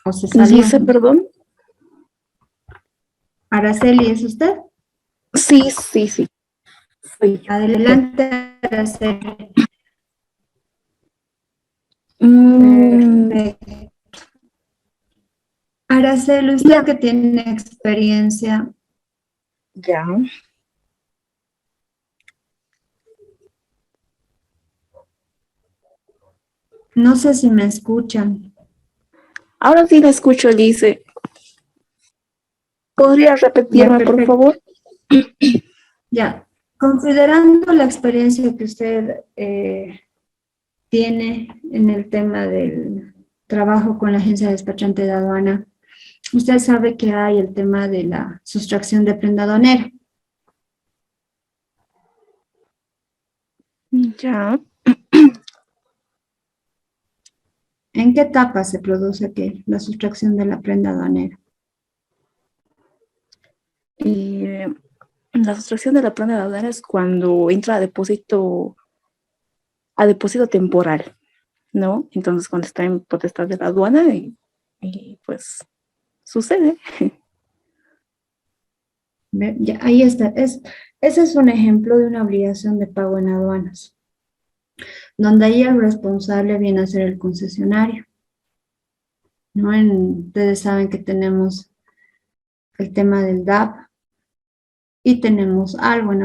¿O se salió? Dice, perdón. Araceli, ¿es usted? Sí. Soy yo. Adelante, Araceli. Perfecto. Araceli, usted que tiene experiencia. Ya. No sé si me escuchan. Ahora sí la escucho, Lice. ¿Podría repetirme, por favor? Ya. Considerando la experiencia que usted tiene en el tema del trabajo con la agencia despachante de aduana, usted sabe que hay el tema de la sustracción de prenda aduanera. Ya. ¿En qué etapa se produce la sustracción de la prenda aduanera? La sustracción de la prenda aduanera es cuando entra a depósito temporal, ¿no? Entonces, cuando está en potestad de la aduana y pues sucede. Ya, ahí está. Ese es un ejemplo de una obligación de pago en aduanas, donde ahí el responsable viene a ser el concesionario, ¿no? Ustedes saben que tenemos el tema del DAP y tenemos algo en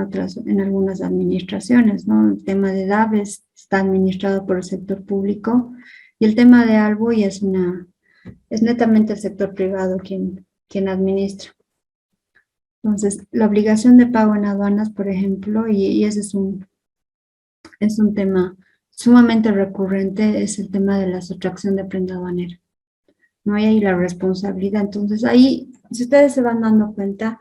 algunas administraciones, ¿no? El tema de DAP está administrado por el sector público y el tema de ALBO ya es netamente el sector privado quien administra. Entonces, la obligación de pago en aduanas, por ejemplo, y ese es un tema sumamente recurrente, es el tema de la sustracción de prenda aduanera. No hay ahí la responsabilidad. Entonces, ahí, si ustedes se van dando cuenta,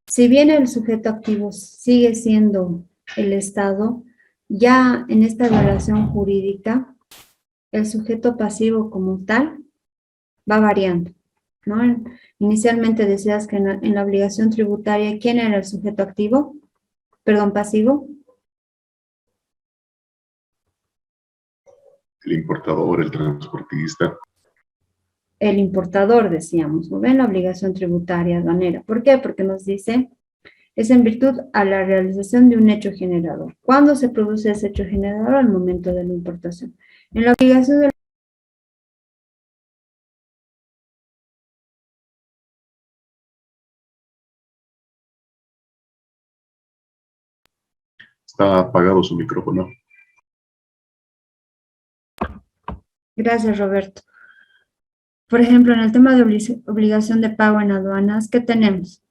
si bien el sujeto activo sigue siendo el Estado, ya en esta relación jurídica, el sujeto pasivo como tal va variando, ¿no? Inicialmente decías que en la obligación tributaria, ¿quién era el sujeto activo? Perdón, pasivo. El importador, el transportista. El importador, decíamos, ¿no ven? La obligación tributaria aduanera. ¿Por qué? Porque nos dice, es en virtud a la realización de un hecho generador. ¿Cuándo se produce ese hecho generador? Al momento de la importación. En la obligación de Está apagado su micrófono. Gracias, Roberto. Por ejemplo, en el tema de obligación de pago en aduanas, ¿qué tenemos?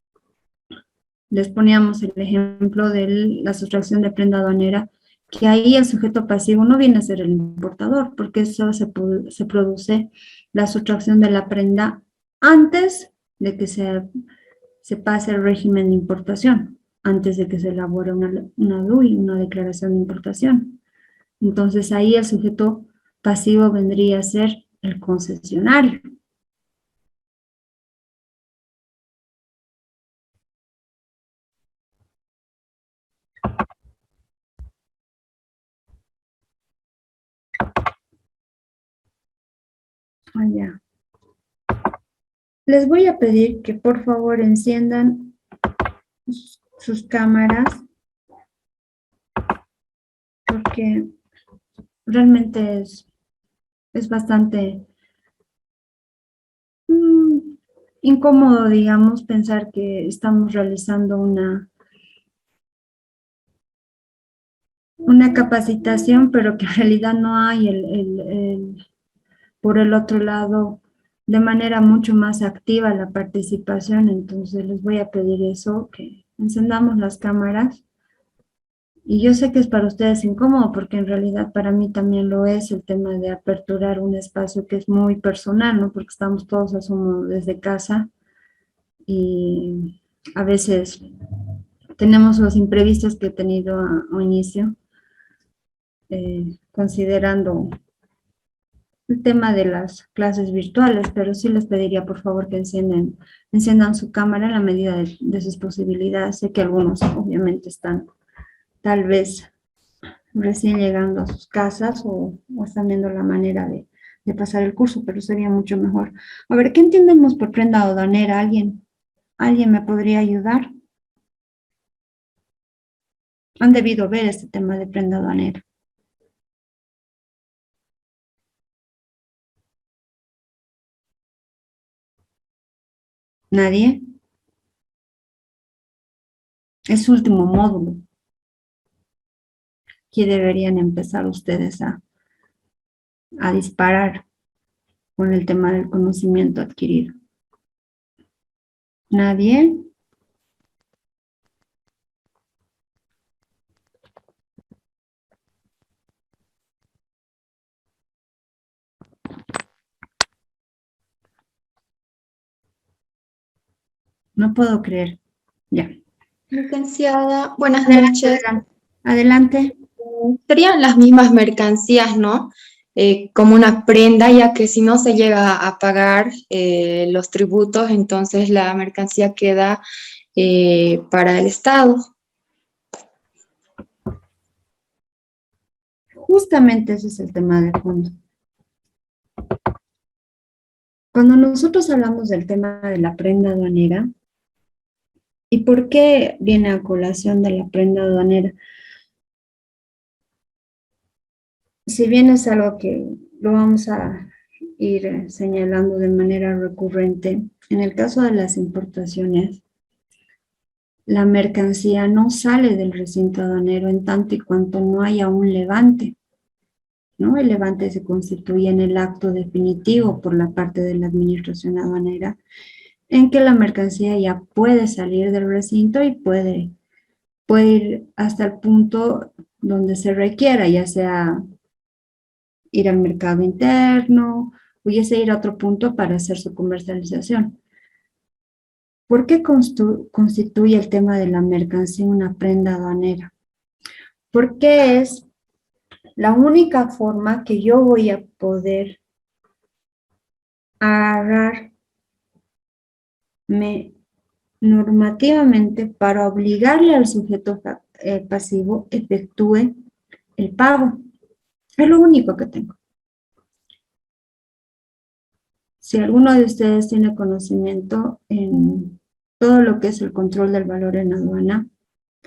Les poníamos el ejemplo de la sustracción de prenda aduanera, que ahí el sujeto pasivo no viene a ser el importador, porque eso se produce la sustracción de la prenda antes de que se pase el régimen de importación, antes de que se elabore una DUI, una declaración de importación. Entonces ahí el sujeto pasivo vendría a ser el concesionario. Allá. Les voy a pedir que por favor enciendan sus cámaras, porque realmente es bastante incómodo, digamos, pensar que estamos realizando una capacitación, pero que en realidad no hay por el otro lado, de manera mucho más activa la participación. Entonces les voy a pedir eso, que encendamos las cámaras. Y yo sé que es para ustedes incómodo, porque en realidad para mí también lo es, el tema de aperturar un espacio que es muy personal, ¿no? Porque estamos todos asumo desde casa y a veces tenemos los imprevistos que he tenido a inicio, considerando el tema de las clases virtuales, pero sí les pediría por favor que enciendan su cámara en la medida de sus posibilidades. Sé que algunos obviamente están tal vez recién llegando a sus casas o están viendo la manera de pasar el curso, pero sería mucho mejor. A ver, ¿qué entendemos por prenda aduanera? ¿Alguien me podría ayudar? Han debido ver este tema de prenda aduanera. ¿Nadie? Es su último módulo. Aquí deberían empezar ustedes a disparar con el tema del conocimiento adquirido. ¿Nadie? No puedo creer. Ya. Licenciada, buenas noches. Adelante. serían las mismas mercancías, ¿no? Como una prenda, ya que si no se llega a pagar los tributos, entonces la mercancía queda para el Estado. Justamente ese es el tema de fondo. Cuando nosotros hablamos del tema de la prenda aduanera, ¿y por qué viene a colación de la prenda aduanera? Si bien es algo que lo vamos a ir señalando de manera recurrente, en el caso de las importaciones, la mercancía no sale del recinto aduanero en tanto y cuanto no haya un levante, ¿no? El levante se constituye en el acto definitivo por la parte de la administración aduanera, en que la mercancía ya puede salir del recinto y puede ir hasta el punto donde se requiera, ya sea ir al mercado interno, o ya sea ir a otro punto para hacer su comercialización. ¿Por qué constituye el tema de la mercancía una prenda aduanera? Porque es la única forma que yo voy a poder agarrarme normativamente para obligarle al sujeto pasivo efectúe el pago. Es lo único que tengo. Si alguno de ustedes tiene conocimiento en todo lo que es el control del valor en aduana,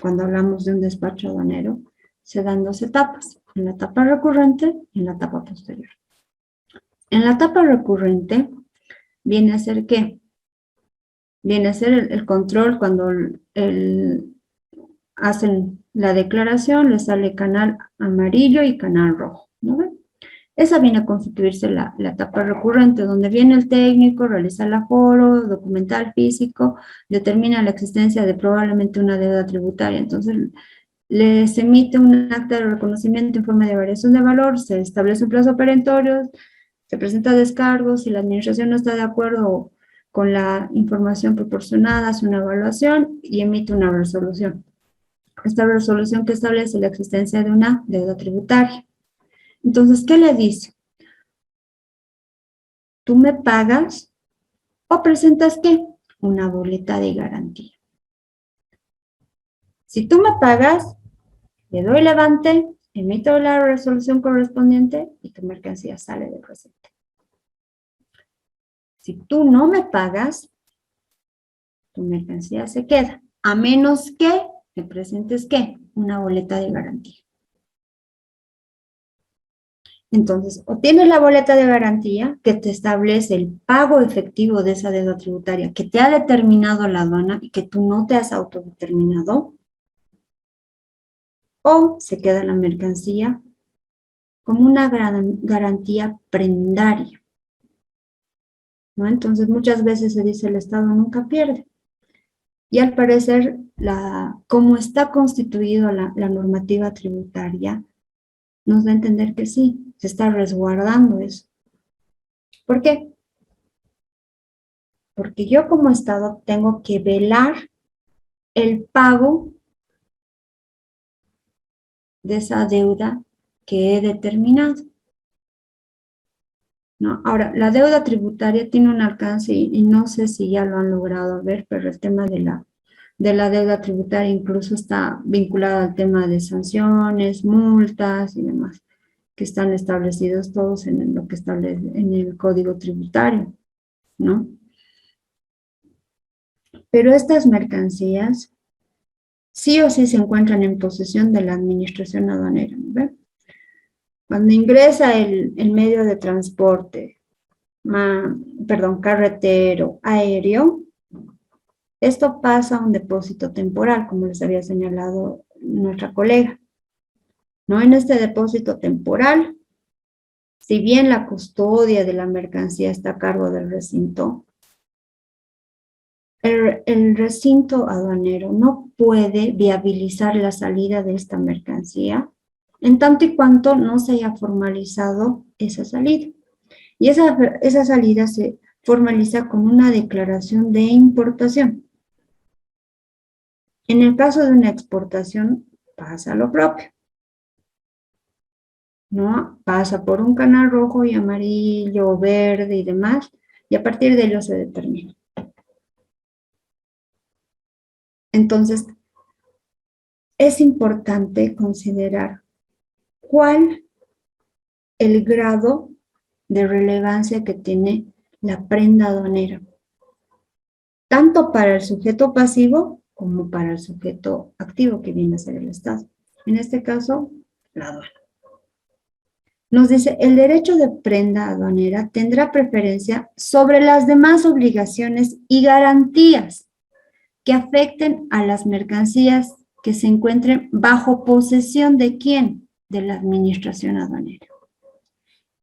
cuando hablamos de un despacho aduanero, se dan dos etapas, en la etapa recurrente y en la etapa posterior. En la etapa recurrente viene a ser ¿qué? Viene a ser el control cuando hacen la declaración, les sale canal amarillo y canal rojo, ¿no ven? Esa viene a constituirse la etapa recurrente, donde viene el técnico, realiza el aforo, documental físico, determina la existencia de probablemente una deuda tributaria. Entonces, les emite un acta de reconocimiento en forma de variación de valor, se establece un plazo perentorio, se presenta descargo, si la administración no está de acuerdo con la información proporcionada, hace una evaluación y emite una resolución. Esta resolución que establece la existencia de una deuda tributaria. Entonces, ¿qué le dice? Tú me pagas o presentas ¿qué? Una boleta de garantía. Si tú me pagas, le doy levante, emito la resolución correspondiente y tu mercancía sale del recinto. Si tú no me pagas, tu mercancía se queda, a menos que me presentes ¿qué? Una boleta de garantía. Entonces, o tienes la boleta de garantía que te establece el pago efectivo de esa deuda tributaria que te ha determinado la aduana y que tú no te has autodeterminado, o se queda la mercancía como una garantía prendaria, ¿no? Entonces, muchas veces se dice el Estado nunca pierde. Y al parecer, como está constituida la normativa tributaria, nos da a entender que sí, se está resguardando eso. ¿Por qué? Porque yo como Estado tengo que velar el pago de esa deuda que he determinado, ¿no? Ahora, la deuda tributaria tiene un alcance y no sé si ya lo han logrado ver, pero el tema de la deuda tributaria incluso está vinculado al tema de sanciones, multas y demás, que están establecidos todos en lo que establece en el Código Tributario, ¿no? Pero estas mercancías sí o sí se encuentran en posesión de la administración aduanera, ¿no ven? Cuando ingresa el medio de transporte, carretero, aéreo, esto pasa a un depósito temporal, como les había señalado nuestra colega, ¿no? En este depósito temporal, si bien la custodia de la mercancía está a cargo del recinto, el recinto aduanero no puede viabilizar la salida de esta mercancía en tanto y cuanto no se haya formalizado esa salida. Y esa salida se formaliza con una declaración de importación. En el caso de una exportación pasa lo propio. ¿no? Pasa por un canal rojo y amarillo, verde y demás, y a partir de ello se determina. Entonces, es importante considerar cuál el grado de relevancia que tiene la prenda aduanera, tanto para el sujeto pasivo como para el sujeto activo, que viene a ser el Estado. En este caso, la aduana. Nos dice, el derecho de prenda aduanera tendrá preferencia sobre las demás obligaciones y garantías que afecten a las mercancías que se encuentren bajo posesión ¿de quién? De la administración aduanera.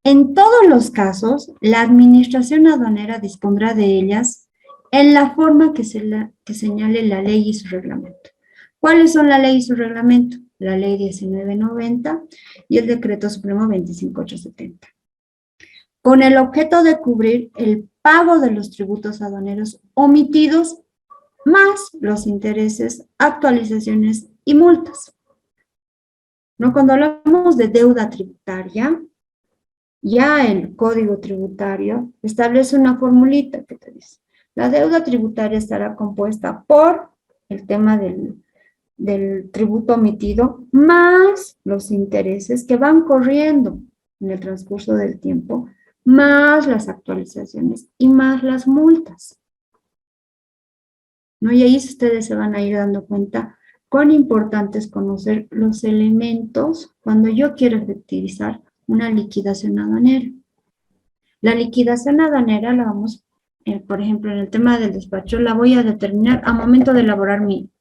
En todos los casos, la administración aduanera dispondrá de ellas en la forma que señale la ley y su reglamento. ¿Cuáles son la ley y su reglamento? La ley 1990 y el decreto supremo 25870. Con el objeto de cubrir el pago de los tributos aduaneros omitidos más los intereses, actualizaciones y multas. ¿No? Cuando hablamos de deuda tributaria, ya el Código Tributario establece una formulita que te dice, la deuda tributaria estará compuesta por el tema del tributo omitido más los intereses que van corriendo en el transcurso del tiempo, más las actualizaciones y más las multas. ¿No? Y ahí ustedes se van a ir dando cuenta cuán importante es conocer los elementos cuando yo quiero efectivizar una liquidación aduanera. La liquidación aduanera la vamos, por ejemplo, en el tema del despacho, la voy a determinar a momento de elaborar mi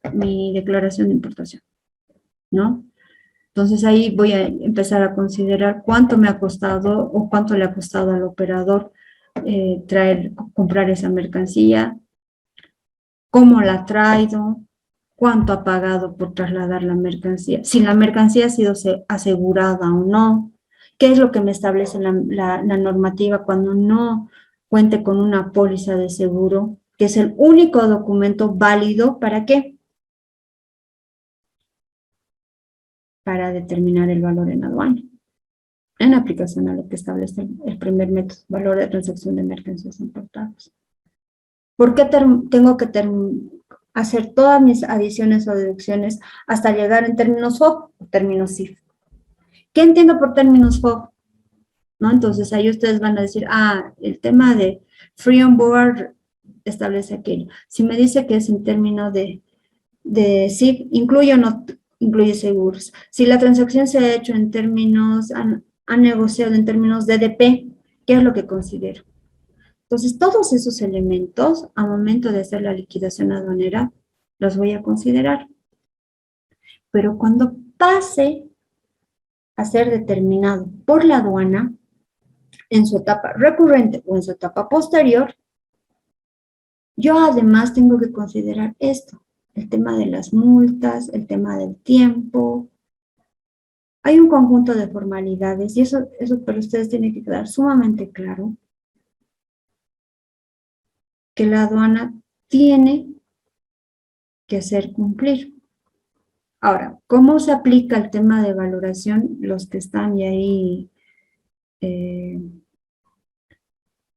declaración de importación, ¿no? Entonces ahí voy a empezar a considerar cuánto me ha costado o cuánto le ha costado al operador comprar esa mercancía, cómo la ha traído, cuánto ha pagado por trasladar la mercancía, si la mercancía ha sido asegurada o no, qué es lo que me establece la normativa cuando no cuente con una póliza de seguro, que es el único documento válido, ¿para qué? Para determinar el valor en aduana, en aplicación a lo que establece el primer método, valor de transacción de mercancías importadas. ¿Por qué tengo que hacer todas mis adiciones o deducciones hasta llegar en términos FOB o términos CIF? ¿Qué entiendo por términos FOB? ¿No? Entonces ahí ustedes van a decir, el tema de free on board establece aquello. Si me dice que es en términos de CIF, ¿incluye o no incluye seguros? Si la transacción se ha hecho en términos, ha negociado en términos de DP, ¿qué es lo que considero? Entonces, todos esos elementos, a momento de hacer la liquidación aduanera, los voy a considerar. Pero cuando pase a ser determinado por la aduana, en su etapa recurrente o en su etapa posterior, yo además tengo que considerar esto, el tema de las multas, el tema del tiempo. Hay un conjunto de formalidades y eso para ustedes tiene que quedar sumamente claro, que la aduana tiene que hacer cumplir. Ahora, ¿cómo se aplica el tema de valoración? Los que están y ahí,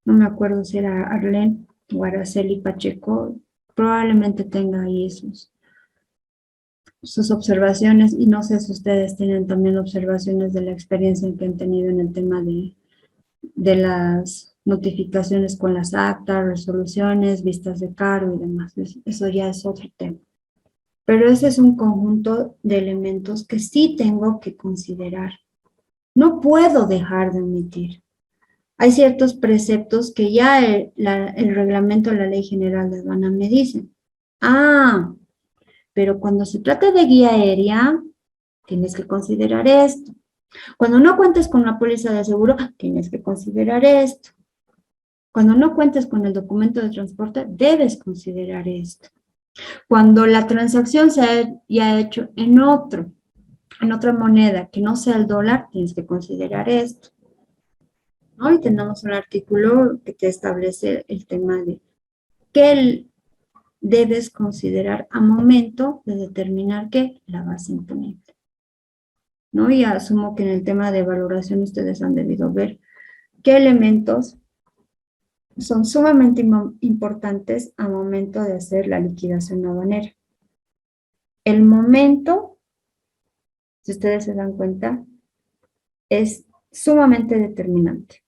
no me acuerdo si era Arlene o Araceli Pacheco, probablemente tenga ahí sus observaciones, y no sé si ustedes tienen también observaciones de la experiencia que han tenido en el tema de las notificaciones con las actas, resoluciones, vistas de cargo y demás. Eso ya es otro tema. Pero ese es un conjunto de elementos que sí tengo que considerar. No puedo dejar de omitir. Hay ciertos preceptos que ya el reglamento, la Ley General de Aduana me dicen. Pero cuando se trata de guía aérea, tienes que considerar esto. Cuando no cuentes con una póliza de seguro, tienes que considerar esto. Cuando no cuentes con el documento de transporte, debes considerar esto. Cuando la transacción se haya hecho en otra moneda que no sea el dólar, tienes que considerar esto. ¿No? Y tenemos un artículo que te establece el tema de qué debes considerar a momento de determinar que la base imponible. ¿no? Y asumo que en el tema de valoración ustedes han debido ver qué elementos son sumamente importantes al momento de hacer la liquidación aduanera. El momento, si ustedes se dan cuenta, es sumamente determinante.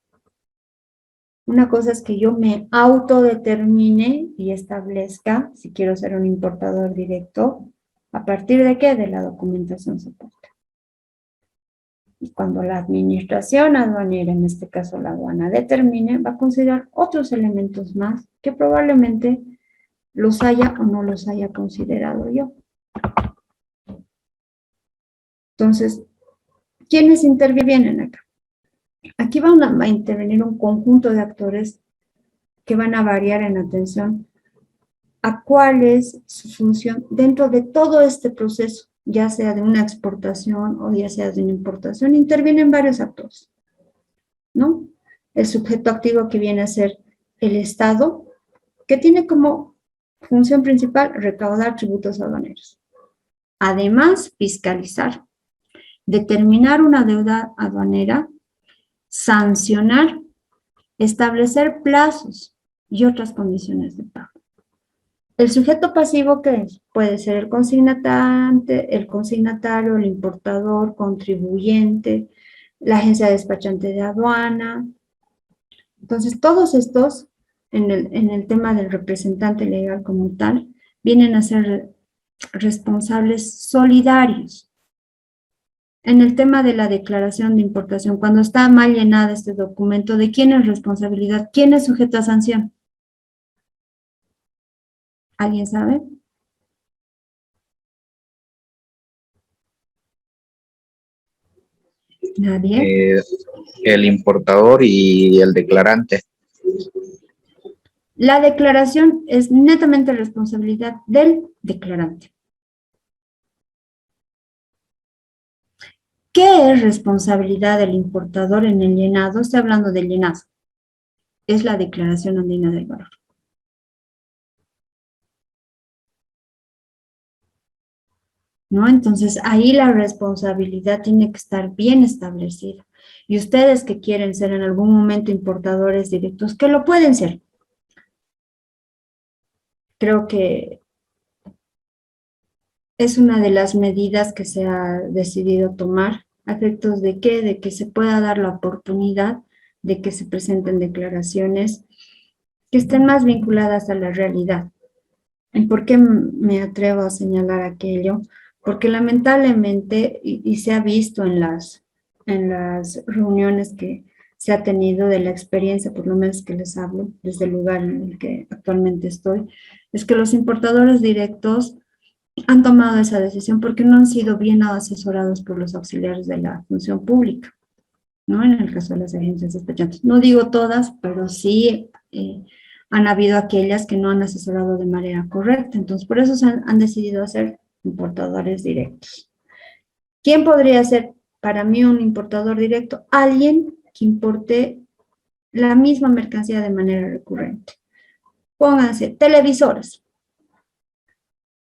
Una cosa es que yo me autodetermine y establezca si quiero ser un importador directo, ¿a partir de qué? De la documentación soporte. Y cuando la administración aduanera, en este caso la aduana, determine, va a considerar otros elementos más que probablemente los haya o no los haya considerado yo. Entonces, ¿quiénes intervienen acá? Aquí van a intervenir un conjunto de actores que van a variar en atención a cuál es su función dentro de todo este proceso, ya sea de una exportación o ya sea de una importación. Intervienen varios actores, ¿no? El sujeto activo que viene a ser el Estado, que tiene como función principal recaudar tributos aduaneros. Además, fiscalizar, determinar una deuda aduanera, sancionar, establecer plazos y otras condiciones de pago. El sujeto pasivo, ¿qué es? Puede ser el consignatario, el importador, contribuyente, la agencia despachante de aduana. Entonces, todos estos, en el tema del representante legal como tal, vienen a ser responsables solidarios. En el tema de la declaración de importación, cuando está mal llenada este documento, ¿de quién es responsabilidad? ¿Quién es sujeto a sanción? ¿Alguien sabe? ¿Nadie? El importador y el declarante. La declaración es netamente responsabilidad del declarante. ¿Qué es responsabilidad del importador en el llenado? Estoy hablando del llenado. Es la declaración andina del valor. ¿No? Entonces, ahí la responsabilidad tiene que estar bien establecida. Y ustedes que quieren ser en algún momento importadores directos, que lo pueden ser. Creo que es una de las medidas que se ha decidido tomar, a efectos de qué, de que se pueda dar la oportunidad de que se presenten declaraciones que estén más vinculadas a la realidad. ¿Y por qué me atrevo a señalar aquello? Porque lamentablemente, y se ha visto en las reuniones que se ha tenido de la experiencia, por lo menos que les hablo, desde el lugar en el que actualmente estoy, es que los importadores directos han tomado esa decisión porque no han sido bien asesorados por los auxiliares de la función pública, ¿no? En el caso de las agencias despachantes. No digo todas, pero sí han habido aquellas que no han asesorado de manera correcta. Entonces, por eso han decidido hacer importadores directos. ¿Quién podría ser para mí un importador directo? Alguien que importe la misma mercancía de manera recurrente. Pónganse televisores.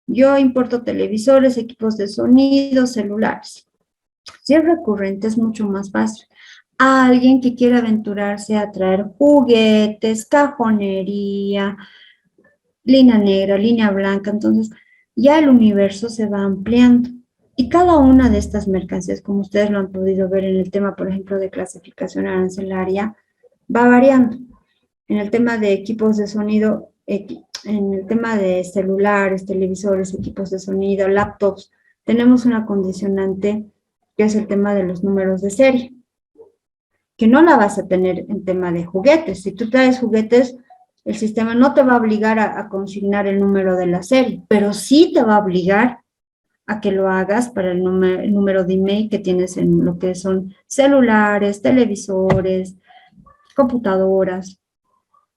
Yo importo televisores, equipos de sonido, celulares. Si es recurrente es mucho más fácil. A alguien que quiera aventurarse a traer juguetes, cajonería, línea negra, línea blanca, entonces ya el universo se va ampliando. Y cada una de estas mercancías, como ustedes lo han podido ver en el tema, por ejemplo, de clasificación arancelaria, va variando. En el tema de equipos de sonido, en el tema de celulares, televisores, equipos de sonido, laptops, tenemos una condicionante que es el tema de los números de serie, que no la vas a tener en tema de juguetes. Si tú traes juguetes, el sistema no te va a obligar a consignar el número de la serie, pero sí te va a obligar a que lo hagas para el número de email que tienes en lo que son celulares, televisores, computadoras,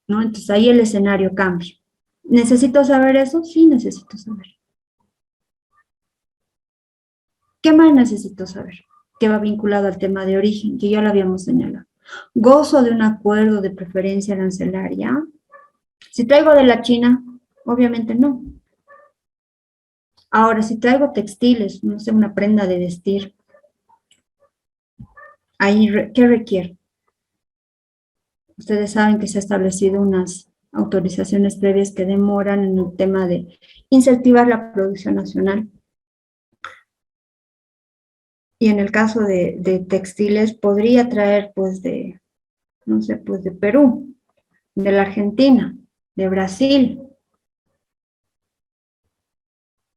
¿no? Entonces ahí el escenario cambia. ¿Necesito saber eso? Sí, necesito saber. ¿Qué más necesito saber? Que va vinculado al tema de origen, que ya lo habíamos señalado. ¿Gozo de un acuerdo de preferencia arancelaria? Si traigo de la China, obviamente no. Ahora, si traigo textiles, no sé, una prenda de vestir, ahí, ¿qué requiere? Ustedes saben que se han establecido unas autorizaciones previas que demoran en el tema de incentivar la producción nacional. Y en el caso de textiles, podría traer, pues, no sé, pues de Perú, de la Argentina, de Brasil.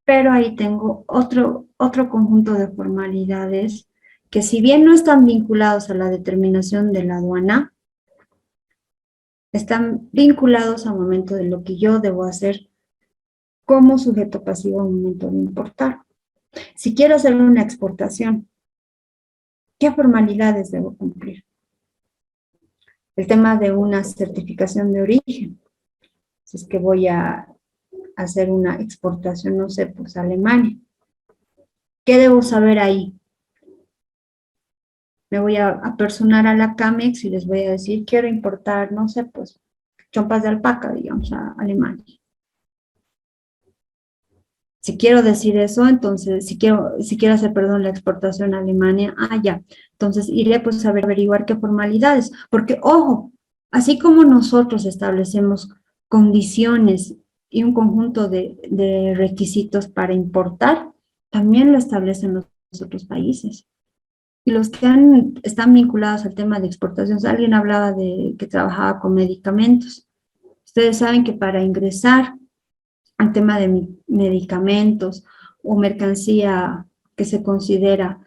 Pero ahí tengo otro conjunto de formalidades que, si bien no están vinculados a la determinación de la aduana, están vinculados al momento de lo que yo debo hacer como sujeto pasivo al momento de importar. Si quiero hacer una exportación, ¿qué formalidades debo cumplir? El tema de una certificación de origen. Si es que voy a hacer una exportación, no sé, pues a Alemania. ¿Qué debo saber ahí? Me voy a apersonar a la CAMEX y les voy a decir, quiero importar, no sé, pues, chompas de alpaca, digamos, a Alemania. Si quiero decir eso, entonces, si quiero hacer, perdón, la exportación a Alemania, ya. Entonces, iré pues a averiguar qué formalidades. Porque, ojo, así como nosotros establecemos condiciones y un conjunto de requisitos para importar, también lo establecen los otros países. Y los que están vinculados al tema de exportación, alguien hablaba de que trabajaba con medicamentos. Ustedes saben que para ingresar al tema de medicamentos o mercancía que se considera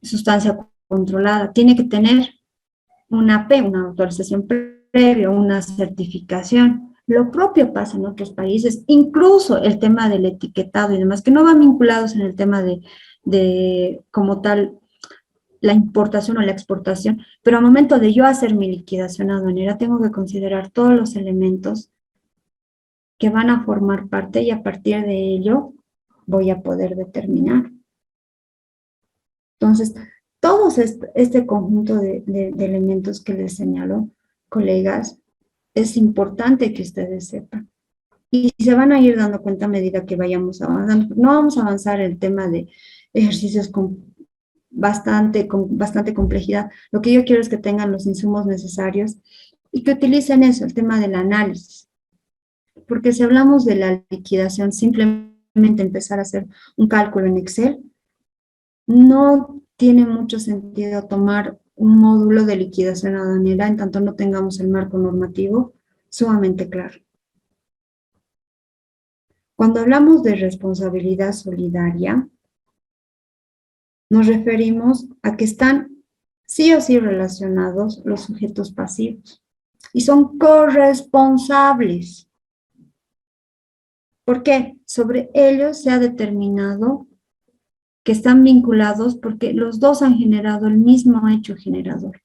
sustancia controlada, tiene que tener una autorización previa, una certificación. Lo propio pasa en otros países, incluso el tema del etiquetado y demás, que no van vinculados en el tema de como tal, la importación o la exportación, pero al momento de yo hacer mi liquidación aduanera, tengo que considerar todos los elementos que van a formar parte y a partir de ello voy a poder determinar. Entonces, todo este conjunto de elementos que les señalo, colegas, es importante que ustedes sepan. Y se van a ir dando cuenta a medida que vayamos avanzando. No vamos a avanzar el tema de ejercicios con bastante complejidad. Lo que yo quiero es que tengan los insumos necesarios y que utilicen eso, el tema del análisis. Porque si hablamos de la liquidación, simplemente empezar a hacer un cálculo en Excel, no tiene mucho sentido tomar un módulo de liquidación aduanera en tanto no tengamos el marco normativo sumamente claro. Cuando hablamos de responsabilidad solidaria, nos referimos a que están sí o sí relacionados los sujetos pasivos y son corresponsables. ¿Por qué? Sobre ellos se ha determinado que están vinculados porque los dos han generado el mismo hecho generador,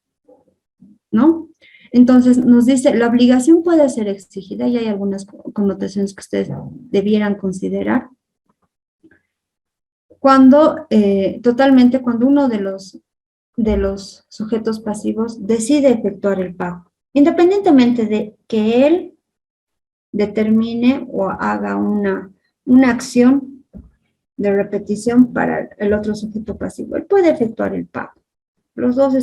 ¿no? Entonces nos dice, la obligación puede ser exigida y hay algunas connotaciones que ustedes debieran considerar. Cuando, cuando uno de los sujetos pasivos decide efectuar el pago, independientemente de que él determine o haga una acción de repetición para el otro sujeto pasivo. Él puede efectuar el pago. Los dos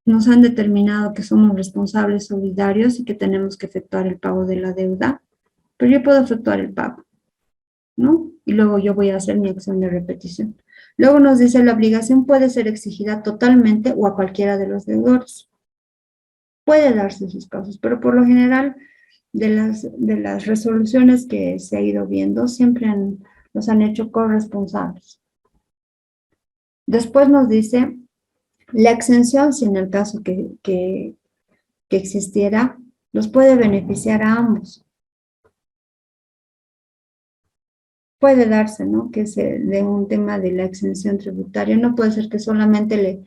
nos han determinado que somos responsables solidarios y que tenemos que efectuar el pago de la deuda, pero yo puedo efectuar el pago, ¿no? Y luego yo voy a hacer mi acción de repetición. Luego nos dice, la obligación puede ser exigida totalmente o a cualquiera de los deudores. Puede darse sus casos, pero por lo general, de las resoluciones que se ha ido viendo, siempre los han hecho corresponsables. Después nos dice, la exención, si en el caso que existiera, los puede beneficiar a ambos. Puede darse, ¿no? Que se dé un tema de la exención tributaria. No puede ser que solamente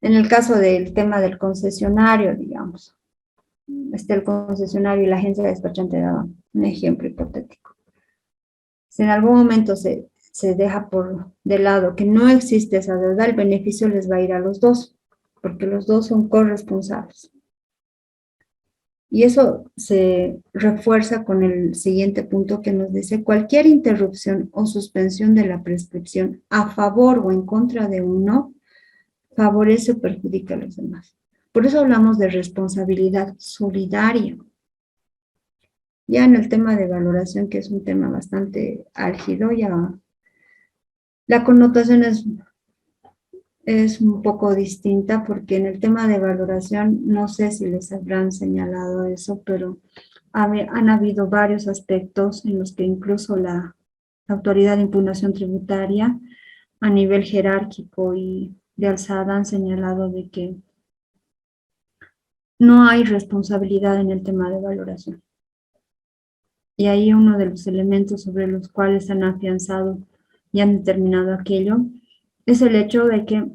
en el caso del tema del concesionario, digamos, el concesionario y la agencia despachante daba un ejemplo hipotético. Si en algún momento se deja de lado que no existe esa deuda, el beneficio les va a ir a los dos, porque los dos son corresponsables. Y eso se refuerza con el siguiente punto que nos dice, cualquier interrupción o suspensión de la prescripción a favor o en contra de uno favorece o perjudica a los demás. Por eso hablamos de responsabilidad solidaria. Ya en el tema de valoración, que es un tema bastante álgido, ya la connotación es un poco distinta, porque en el tema de valoración, no sé si les habrán señalado eso, pero han habido varios aspectos en los que incluso la Autoridad de Impugnación Tributaria, a nivel jerárquico y de alzada, han señalado de que no hay responsabilidad en el tema de valoración. Y ahí uno de los elementos sobre los cuales han afianzado y han determinado aquello es el hecho de que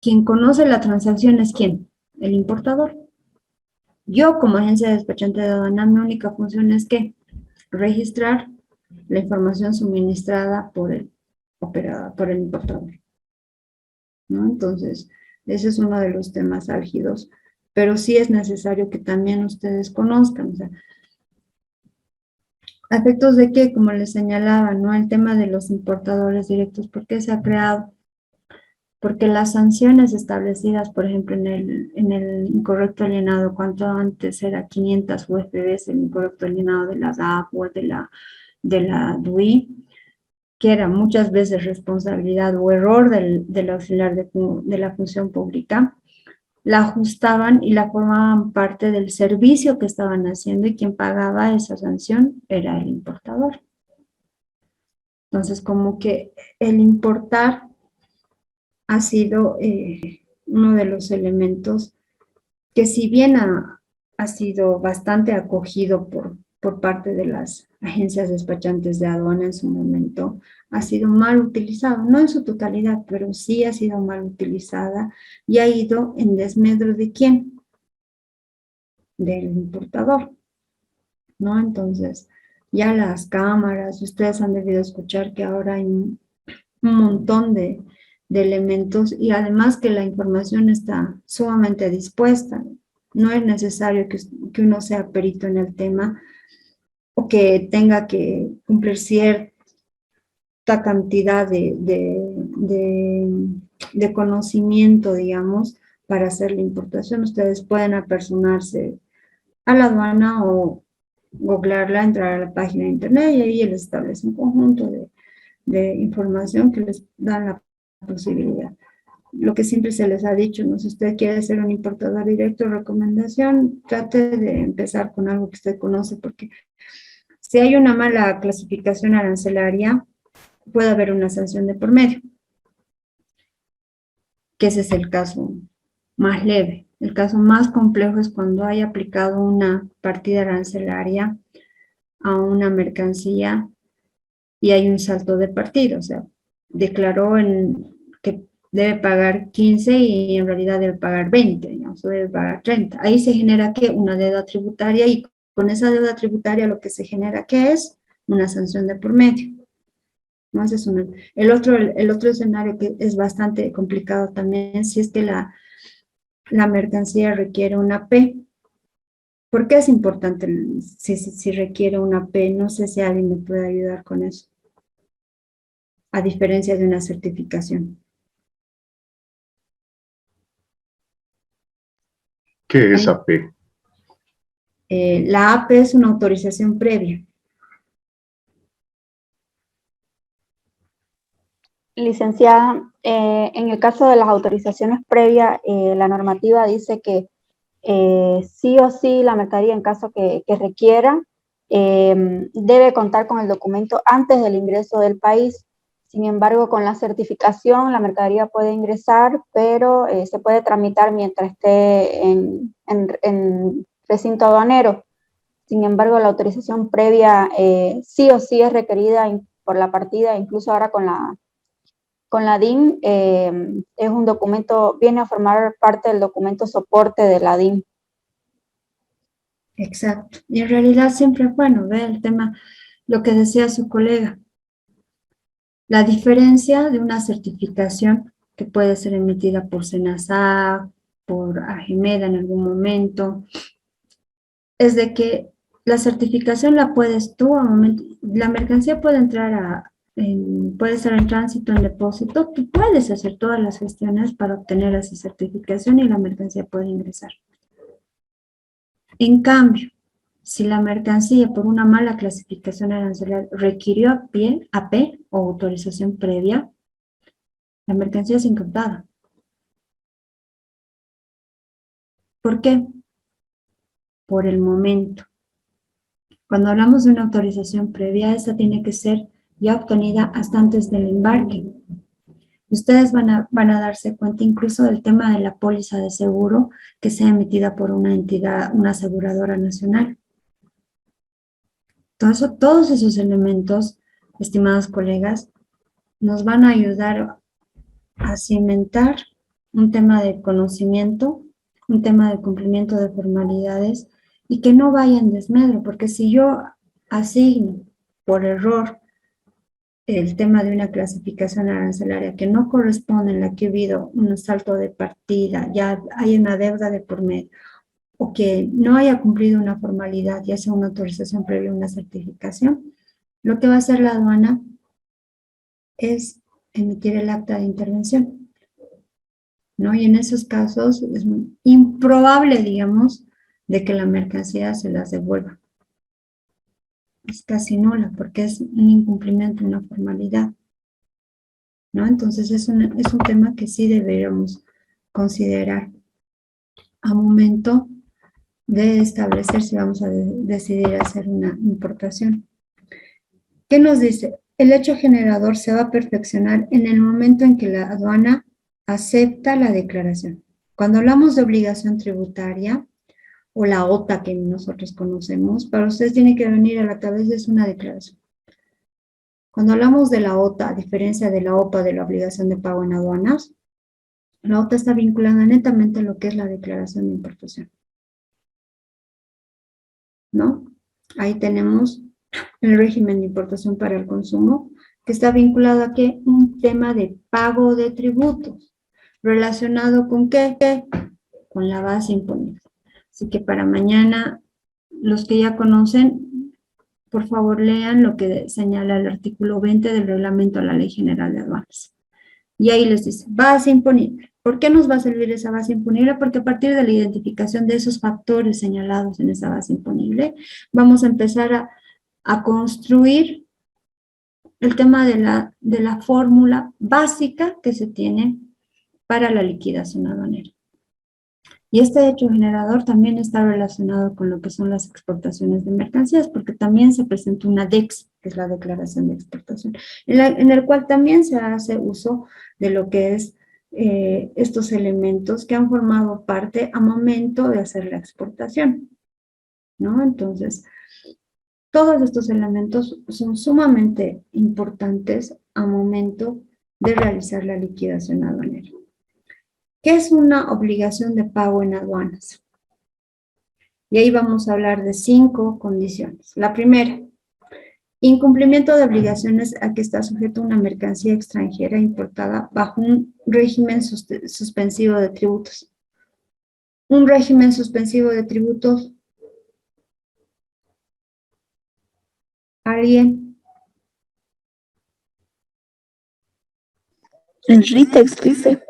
quien conoce la transacción es ¿quién? El importador. Yo, como agencia despachante de aduana, mi única función es que registrar la información suministrada por el importador, ¿no? Entonces, ese es uno de los temas álgidos, pero sí es necesario que también ustedes conozcan, o sea, a efectos de que, como les señalaba, ¿no? El tema de los importadores directos, ¿por qué se ha creado? Porque las sanciones establecidas, por ejemplo, en el incorrecto alienado, cuanto antes era 500 UFBs, el incorrecto alienado de la DAP o de la DUI, que era muchas veces responsabilidad o error del auxiliar de la función pública, la ajustaban y la formaban parte del servicio que estaban haciendo, y quien pagaba esa sanción era el importador. Entonces, como que el importar ha sido uno de los elementos que, si bien ha sido bastante acogido por parte de las agencias despachantes de aduana en su momento, ha sido mal utilizado, no en su totalidad, pero sí ha sido mal utilizada y ha ido en desmedro ¿de quién? Del importador, ¿no? Entonces, ya las cámaras, ustedes han debido escuchar que ahora hay un montón de elementos, y además que la información está sumamente dispuesta. No es necesario que uno sea perito en el tema o que tenga que cumplir cierta cantidad de conocimiento, digamos, para hacer la importación. Ustedes pueden apersonarse a la aduana o googlearla, entrar a la página de internet, y ahí les establece un conjunto de información que les dan la posibilidad. Lo que siempre se les ha dicho, ¿no? Si usted quiere ser un importador directo, recomendación, trate de empezar con algo que usted conoce, porque si hay una mala clasificación arancelaria, puede haber una sanción de por medio, que ese es el caso más leve. El caso más complejo es cuando hay aplicado una partida arancelaria a una mercancía y hay un salto de partida, o sea, declaró que debe pagar 15 y en realidad debe pagar 20, digamos, o debe pagar 30. Ahí se genera, ¿qué? Una deuda tributaria, y con esa deuda tributaria lo que se genera, ¿qué es? Una sanción de por medio. ¿No? Ese es el otro escenario que es bastante complicado también, si es que la mercancía requiere una P. ¿Por qué es importante si requiere una P? No sé si alguien me puede ayudar con eso, a diferencia de una certificación. ¿Qué es AP? La AP es una autorización previa. Licenciada, en el caso de las autorizaciones previas, la normativa dice que sí o sí la mercadería, en caso que requiera, debe contar con el documento antes del ingreso del país. Sin embargo, con la certificación, la mercadería puede ingresar, pero se puede tramitar mientras esté en recinto aduanero. Sin embargo, la autorización previa sí o sí es requerida por la partida, incluso ahora con la DIM, es un documento, viene a formar parte del documento soporte de la DIM. Exacto. Y en realidad siempre, bueno, ve el tema, lo que decía su colega, la diferencia de una certificación que puede ser emitida por SENASA, por Ajimeda en algún momento, es de que la certificación la puedes tú, la mercancía puede entrar puede ser en tránsito, en depósito, tú puedes hacer todas las gestiones para obtener esa certificación y la mercancía puede ingresar. En cambio, si la mercancía por una mala clasificación arancelaria requirió AP o autorización previa, la mercancía es incautada. ¿Por qué? Por el momento. Cuando hablamos de una autorización previa, esa tiene que ser ya obtenida hasta antes del embarque. Ustedes van a darse cuenta incluso del tema de la póliza de seguro que sea emitida por una entidad, una aseguradora nacional. Entonces, todos esos elementos, estimados colegas, nos van a ayudar a cimentar un tema de conocimiento, un tema de cumplimiento de formalidades y que no vaya en desmedro, porque si yo asigno por error el tema de una clasificación arancelaria que no corresponde, en la que ha habido un salto de partida, ya hay una deuda de por medio, o que no haya cumplido una formalidad, ya sea una autorización previa o una certificación, lo que va a hacer la aduana es emitir el acta de intervención, ¿no? Y en esos casos es improbable, digamos, de que la mercancía se las devuelva. Es casi nula, porque es un incumplimiento, una formalidad, ¿no? Entonces es un tema que sí deberíamos considerar a momento de establecer si vamos a decidir hacer una importación. ¿Qué nos dice? El hecho generador se va a perfeccionar en el momento en que la aduana acepta la declaración. Cuando hablamos de obligación tributaria, o la OTA que nosotros conocemos, para ustedes tiene que venir a la cabeza es una declaración. Cuando hablamos de la OTA, a diferencia de la OPA, de la obligación de pago en aduanas, la OTA está vinculada netamente a lo que es la declaración de importación, ¿no? Ahí tenemos el régimen de importación para el consumo, que está vinculado a ¿qué? Un tema de pago de tributos, relacionado con ¿qué? Con la base imponible. Así que para mañana, los que ya conocen, por favor lean lo que señala el artículo 20 del reglamento a la Ley General de Aduanas. Y ahí les dice, base imponible. ¿Por qué nos va a servir esa base imponible? Porque a partir de la identificación de esos factores señalados en esa base imponible, vamos a empezar a construir el tema de la fórmula básica que se tiene para la liquidación aduanera. Y este hecho generador también está relacionado con lo que son las exportaciones de mercancías, porque también se presenta una DEX, que es la declaración de exportación, en el cual también se hace uso de lo que es estos elementos que han formado parte a momento de hacer la exportación, ¿no? Entonces, todos estos elementos son sumamente importantes a momento de realizar la liquidación aduanera. ¿Qué es una obligación de pago en aduanas? Y ahí vamos a hablar de 5 condiciones. La primera, incumplimiento de obligaciones a que está sujeto una mercancía extranjera importada bajo un régimen suspensivo de tributos. Un régimen suspensivo de tributos. ¿Alguien? El RITEX dice.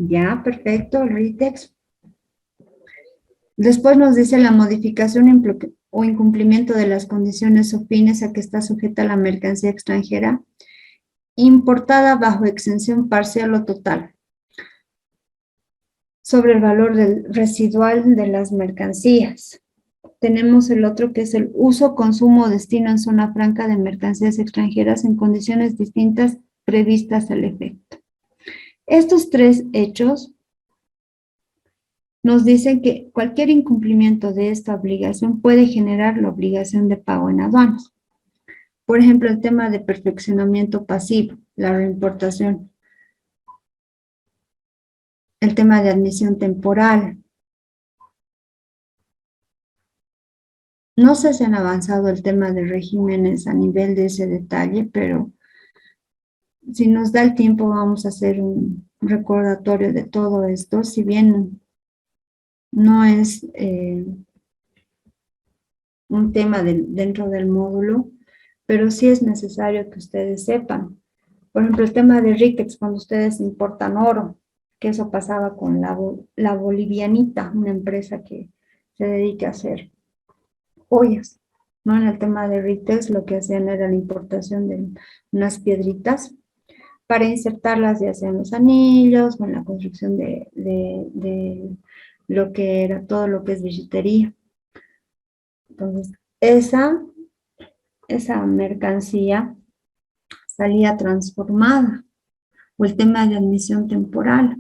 Ya, perfecto, el RITEX. Después nos dice la modificación o incumplimiento de las condiciones o fines a que está sujeta la mercancía extranjera importada bajo exención parcial o total sobre el valor residual de las mercancías. Tenemos el otro que es el uso, consumo o destino en zona franca de mercancías extranjeras en condiciones distintas previstas al efecto. Estos 3 hechos nos dicen que cualquier incumplimiento de esta obligación puede generar la obligación de pago en aduanas. Por ejemplo, el tema de perfeccionamiento pasivo, la reimportación. El tema de admisión temporal. No sé si han avanzado el tema de regímenes a nivel de ese detalle, pero si nos da el tiempo vamos a hacer un recordatorio de todo esto, si bien no es un tema dentro del módulo, pero sí es necesario que ustedes sepan. Por ejemplo, el tema de RITEX, cuando ustedes importan oro, que eso pasaba con la Bolivianita, una empresa que se dedica a hacer ollas, ¿no? En el tema de RITEX lo que hacían era la importación de unas piedritas para insertarlas ya sea en los anillos o en la construcción de lo que era todo lo que es bisutería. Entonces, esa mercancía salía transformada, o el tema de admisión temporal,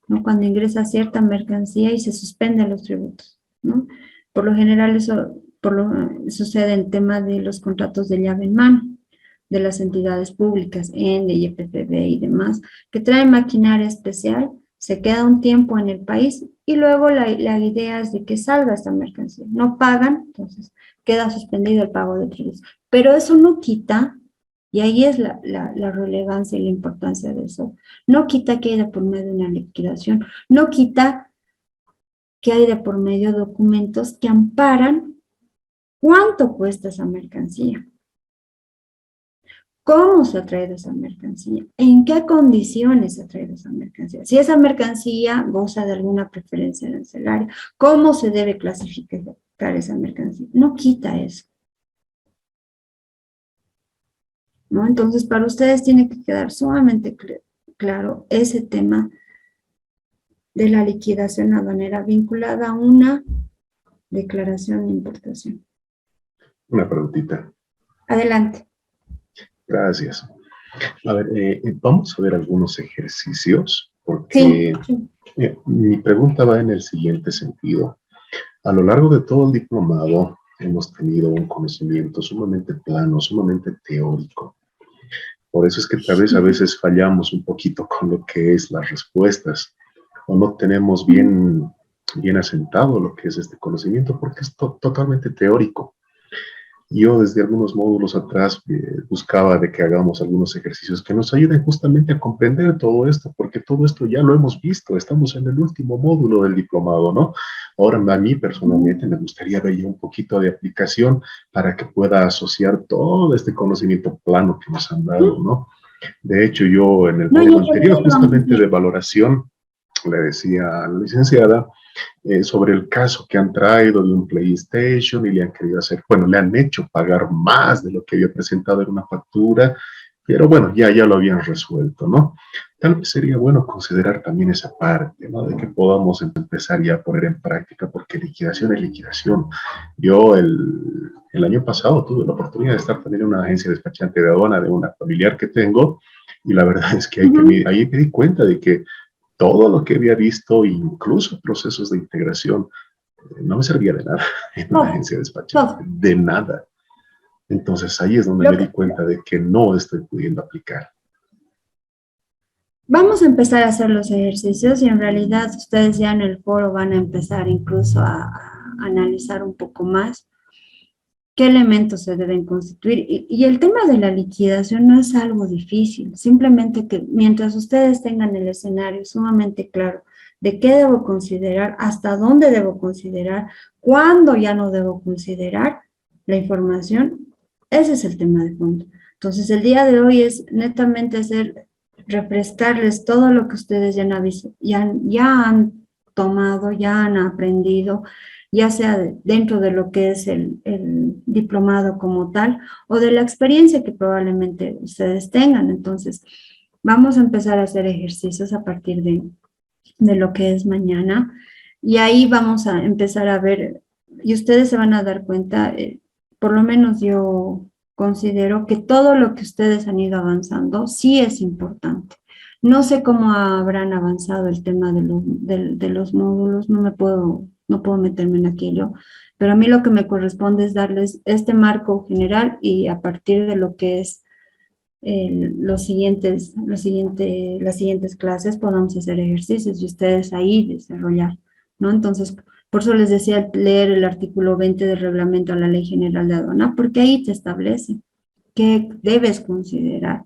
¿no? Cuando ingresa cierta mercancía y se suspenden los tributos, ¿no? Por lo general eso sucede en tema de los contratos de llave en mano, de las entidades públicas, ENDE, YPFB y demás, que traen maquinaria especial, se queda un tiempo en el país y luego la idea es de que salga esta mercancía. No pagan, entonces queda suspendido el pago de tributos. Pero eso no quita, y ahí es la relevancia y la importancia de eso, no quita que haya por medio de una liquidación, no quita que haya por medio de documentos que amparan cuánto cuesta esa mercancía. ¿Cómo se ha traído esa mercancía? ¿En qué condiciones se ha traído esa mercancía? Si esa mercancía goza de alguna preferencia arancelaria, ¿cómo se debe clasificar esa mercancía? No quita eso, ¿no? Entonces, para ustedes tiene que quedar sumamente claro ese tema de la liquidación aduanera vinculada a una declaración de importación. Una preguntita. Adelante. Gracias. A ver, vamos a ver algunos ejercicios, porque mi pregunta va en el siguiente sentido. A lo largo de todo el diplomado hemos tenido un conocimiento sumamente plano, sumamente teórico. Por eso es que tal vez a veces fallamos un poquito con lo que es las respuestas, o no tenemos bien asentado lo que es este conocimiento, porque es totalmente teórico. Yo desde algunos módulos atrás buscaba de que hagamos algunos ejercicios que nos ayuden justamente a comprender todo esto, porque todo esto ya lo hemos visto, estamos en el último módulo del diplomado, ¿no? Ahora a mí personalmente me gustaría ver ya un poquito de aplicación para que pueda asociar todo este conocimiento plano que nos han dado, ¿no? De hecho, yo en el módulo anterior, justamente de valoración, le decía a la licenciada sobre el caso que han traído de un PlayStation y le han querido hacer, bueno, le han hecho pagar más de lo que había presentado en una factura, pero bueno, ya lo habían resuelto, ¿no? Tal vez sería bueno considerar también esa parte, ¿no? De que podamos empezar ya a poner en práctica, porque liquidación es liquidación. Yo el año pasado tuve la oportunidad de estar también en una agencia despachante de aduana de una familiar que tengo, y la verdad es que ahí me di cuenta de que todo lo que había visto, incluso procesos de integración, no me servía de nada en una agencia despachante, de nada. Entonces ahí es donde me di cuenta de que no estoy pudiendo aplicar. Vamos a empezar a hacer los ejercicios y en realidad ustedes ya en el foro van a empezar incluso a analizar un poco más qué elementos se deben constituir. Y el tema de la liquidación no es algo difícil, simplemente que mientras ustedes tengan el escenario sumamente claro de qué debo considerar, hasta dónde debo considerar, cuándo ya no debo considerar la información, ese es el tema de fondo. Entonces el día de hoy es netamente refrescarles todo lo que ustedes ya han tomado, ya han aprendido, ya sea dentro de lo que es el diplomado como tal, o de la experiencia que probablemente ustedes tengan. Entonces, vamos a empezar a hacer ejercicios a partir de lo que es mañana, y ahí vamos a empezar a ver, y ustedes se van a dar cuenta, por lo menos yo considero que todo lo que ustedes han ido avanzando sí es importante. No sé cómo habrán avanzado el tema de los módulos, no puedo meterme en aquello, pero a mí lo que me corresponde es darles este marco general y a partir de lo que es las siguientes clases podamos hacer ejercicios y ustedes ahí desarrollar, ¿no? Entonces, por eso les decía leer el artículo 20 del reglamento a la Ley General de Aduana, porque ahí te establece qué debes considerar,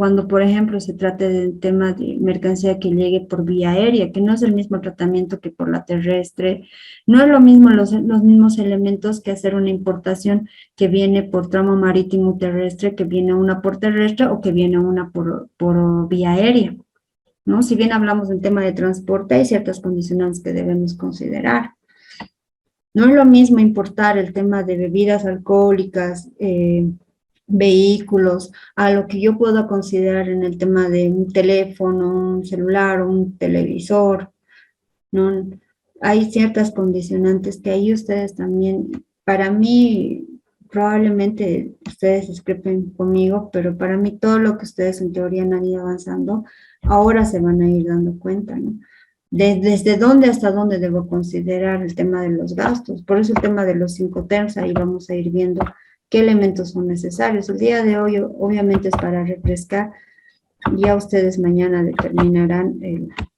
cuando, por ejemplo, se trate del tema de mercancía que llegue por vía aérea, que no es el mismo tratamiento que por la terrestre, no es lo mismo los mismos elementos que hacer una importación que viene por tramo marítimo terrestre, que viene una por terrestre o que viene una por vía aérea, ¿no? Si bien hablamos del tema de transporte, hay ciertas condicionantes que debemos considerar. No es lo mismo importar el tema de bebidas alcohólicas, vehículos, a lo que yo puedo considerar en el tema de un teléfono, un celular, un televisor, ¿no? Hay ciertas condicionantes que ahí ustedes también, para mí, probablemente ustedes discrepen conmigo, pero para mí todo lo que ustedes en teoría han ido avanzando, ahora se van a ir dando cuenta, ¿no? Desde dónde hasta dónde debo considerar el tema de los gastos. Por eso el tema de los 5 terms, ahí vamos a ir viendo qué elementos son necesarios. El día de hoy obviamente es para refrescar, ya ustedes mañana determinarán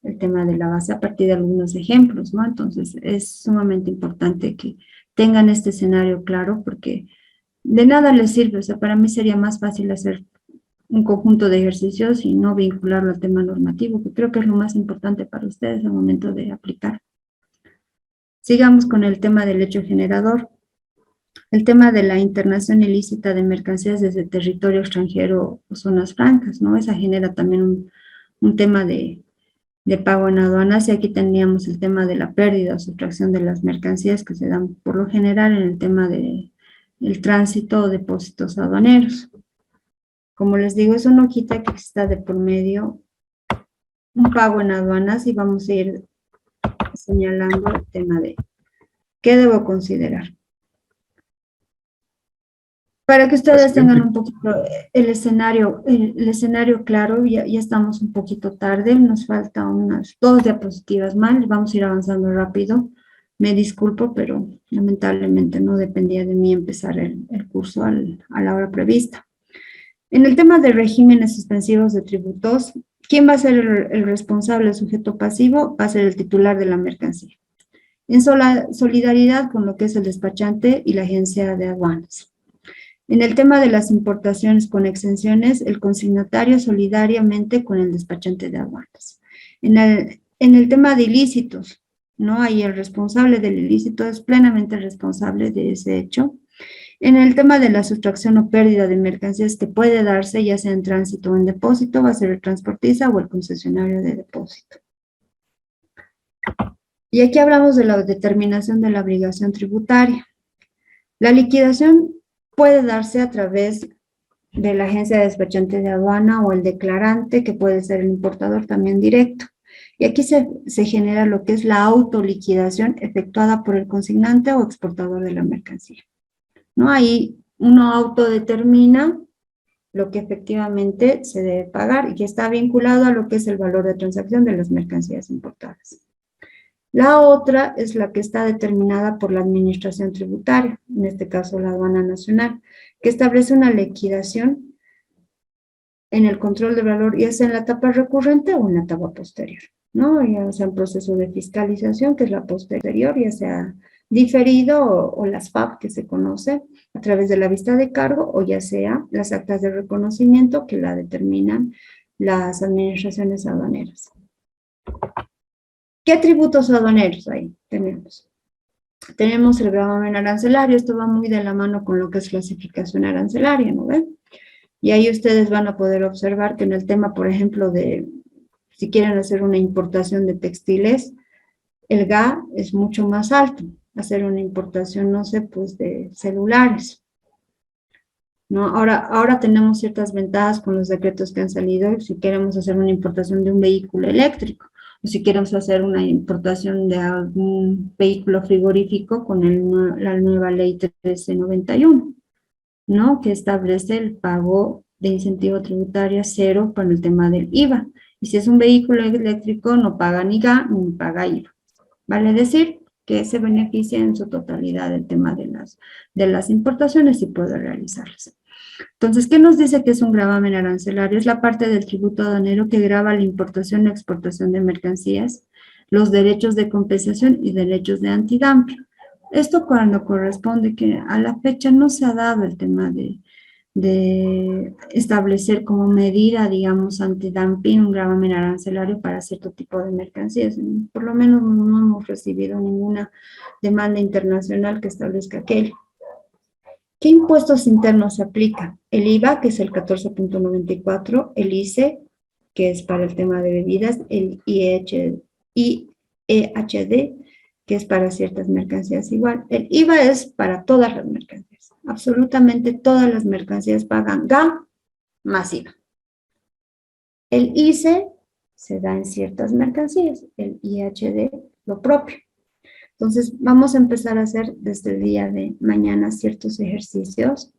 el tema de la base a partir de algunos ejemplos, ¿no? Entonces es sumamente importante que tengan este escenario claro porque de nada les sirve, o sea, para mí sería más fácil hacer un conjunto de ejercicios y no vincularlo al tema normativo, que creo que es lo más importante para ustedes al momento de aplicar. Sigamos con el tema del hecho generador. El tema de la internación ilícita de mercancías desde territorio extranjero o zonas francas, ¿no? Esa genera también un tema de pago en aduanas, y aquí teníamos el tema de la pérdida o sustracción de las mercancías que se dan por lo general en el tema del tránsito o depósitos aduaneros. Como les digo, eso no quita que exista de por medio un pago en aduanas y vamos a ir señalando el tema de qué debo considerar. Para que ustedes tengan un poquito el escenario claro, ya estamos un poquito tarde, nos faltan unas 2 diapositivas más, vamos a ir avanzando rápido. Me disculpo, pero lamentablemente no dependía de mí empezar el curso a la hora prevista. En el tema de regímenes suspensivos de tributos, ¿quién va a ser el responsable, el sujeto pasivo? Va a ser el titular de la mercancía. En solidaridad con lo que es el despachante y la agencia de aduanas. En el tema de las importaciones con exenciones, el consignatario solidariamente con el despachante de aduanas. En el tema de ilícitos, ¿no? Ahí el responsable del ilícito es plenamente responsable de ese hecho. En el tema de la sustracción o pérdida de mercancías que puede darse, ya sea en tránsito o en depósito, va a ser el transportista o el concesionario de depósito. Y aquí hablamos de la determinación de la obligación tributaria. La liquidación puede darse a través de la agencia de despachante de aduana o el declarante, que puede ser el importador también directo. Y aquí se genera lo que es la autoliquidación efectuada por el consignante o exportador de la mercancía, ¿no? Ahí uno autodetermina lo que efectivamente se debe pagar y que está vinculado a lo que es el valor de transacción de las mercancías importadas. La otra es la que está determinada por la administración tributaria, en este caso la aduana nacional, que establece una liquidación en el control de valor, ya sea en la etapa recurrente o en la etapa posterior, ¿no? Ya sea en proceso de fiscalización, que es la posterior, ya sea diferido o las FAB que se conoce a través de la vista de cargo, o ya sea las actas de reconocimiento que la determinan las administraciones aduaneras. ¿Qué tributos aduaneros ahí tenemos? Tenemos el gravamen arancelario, esto va muy de la mano con lo que es clasificación arancelaria, ¿no ven? Y ahí ustedes van a poder observar que en el tema, por ejemplo, de si quieren hacer una importación de textiles, el GA es mucho más alto. Hacer una importación, no sé, pues de celulares, ¿no? Ahora tenemos ciertas ventajas con los decretos que han salido, si queremos hacer una importación de un vehículo eléctrico, o si queremos hacer una importación de algún vehículo frigorífico con la nueva ley 1391, ¿no? Que establece el pago de incentivo tributario cero para el tema del IVA. Y si es un vehículo eléctrico, no paga ni GA ni paga IVA. Vale decir que se beneficia en su totalidad el tema de las importaciones y puede realizarlas. Entonces, ¿qué nos dice que es un gravamen arancelario? Es la parte del tributo aduanero que grava la importación y exportación de mercancías, los derechos de compensación y derechos de antidumping. Esto cuando corresponde que a la fecha no se ha dado el tema de de establecer como medida, digamos, antidumping un gravamen arancelario para cierto tipo de mercancías. Por lo menos no hemos recibido ninguna demanda internacional que establezca aquello. ¿Qué impuestos internos se aplican? El IVA, que es el 14.94, el ICE, que es para el tema de bebidas, el IEHD, que es para ciertas mercancías igual. El IVA es para todas las mercancías. Absolutamente todas las mercancías pagan GAM más IVA. El ICE se da en ciertas mercancías, el IHD lo propio. Entonces, vamos a empezar a hacer desde el día de mañana ciertos ejercicios.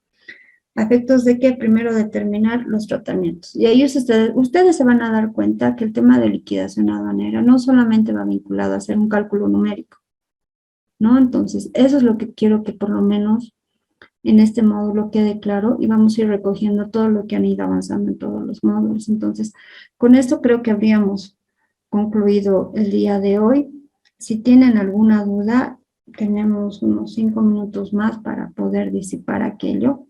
¿A efectos de qué? Primero determinar los tratamientos. Y ahí ustedes se van a dar cuenta que el tema de liquidación aduanera no solamente va vinculado a hacer un cálculo numérico, ¿no? Entonces, eso es lo que quiero que por lo menos en este módulo quede claro, y vamos a ir recogiendo todo lo que han ido avanzando en todos los módulos. Entonces, con esto creo que habríamos concluido el día de hoy. Si tienen alguna duda, tenemos unos 5 minutos más para poder disipar aquello.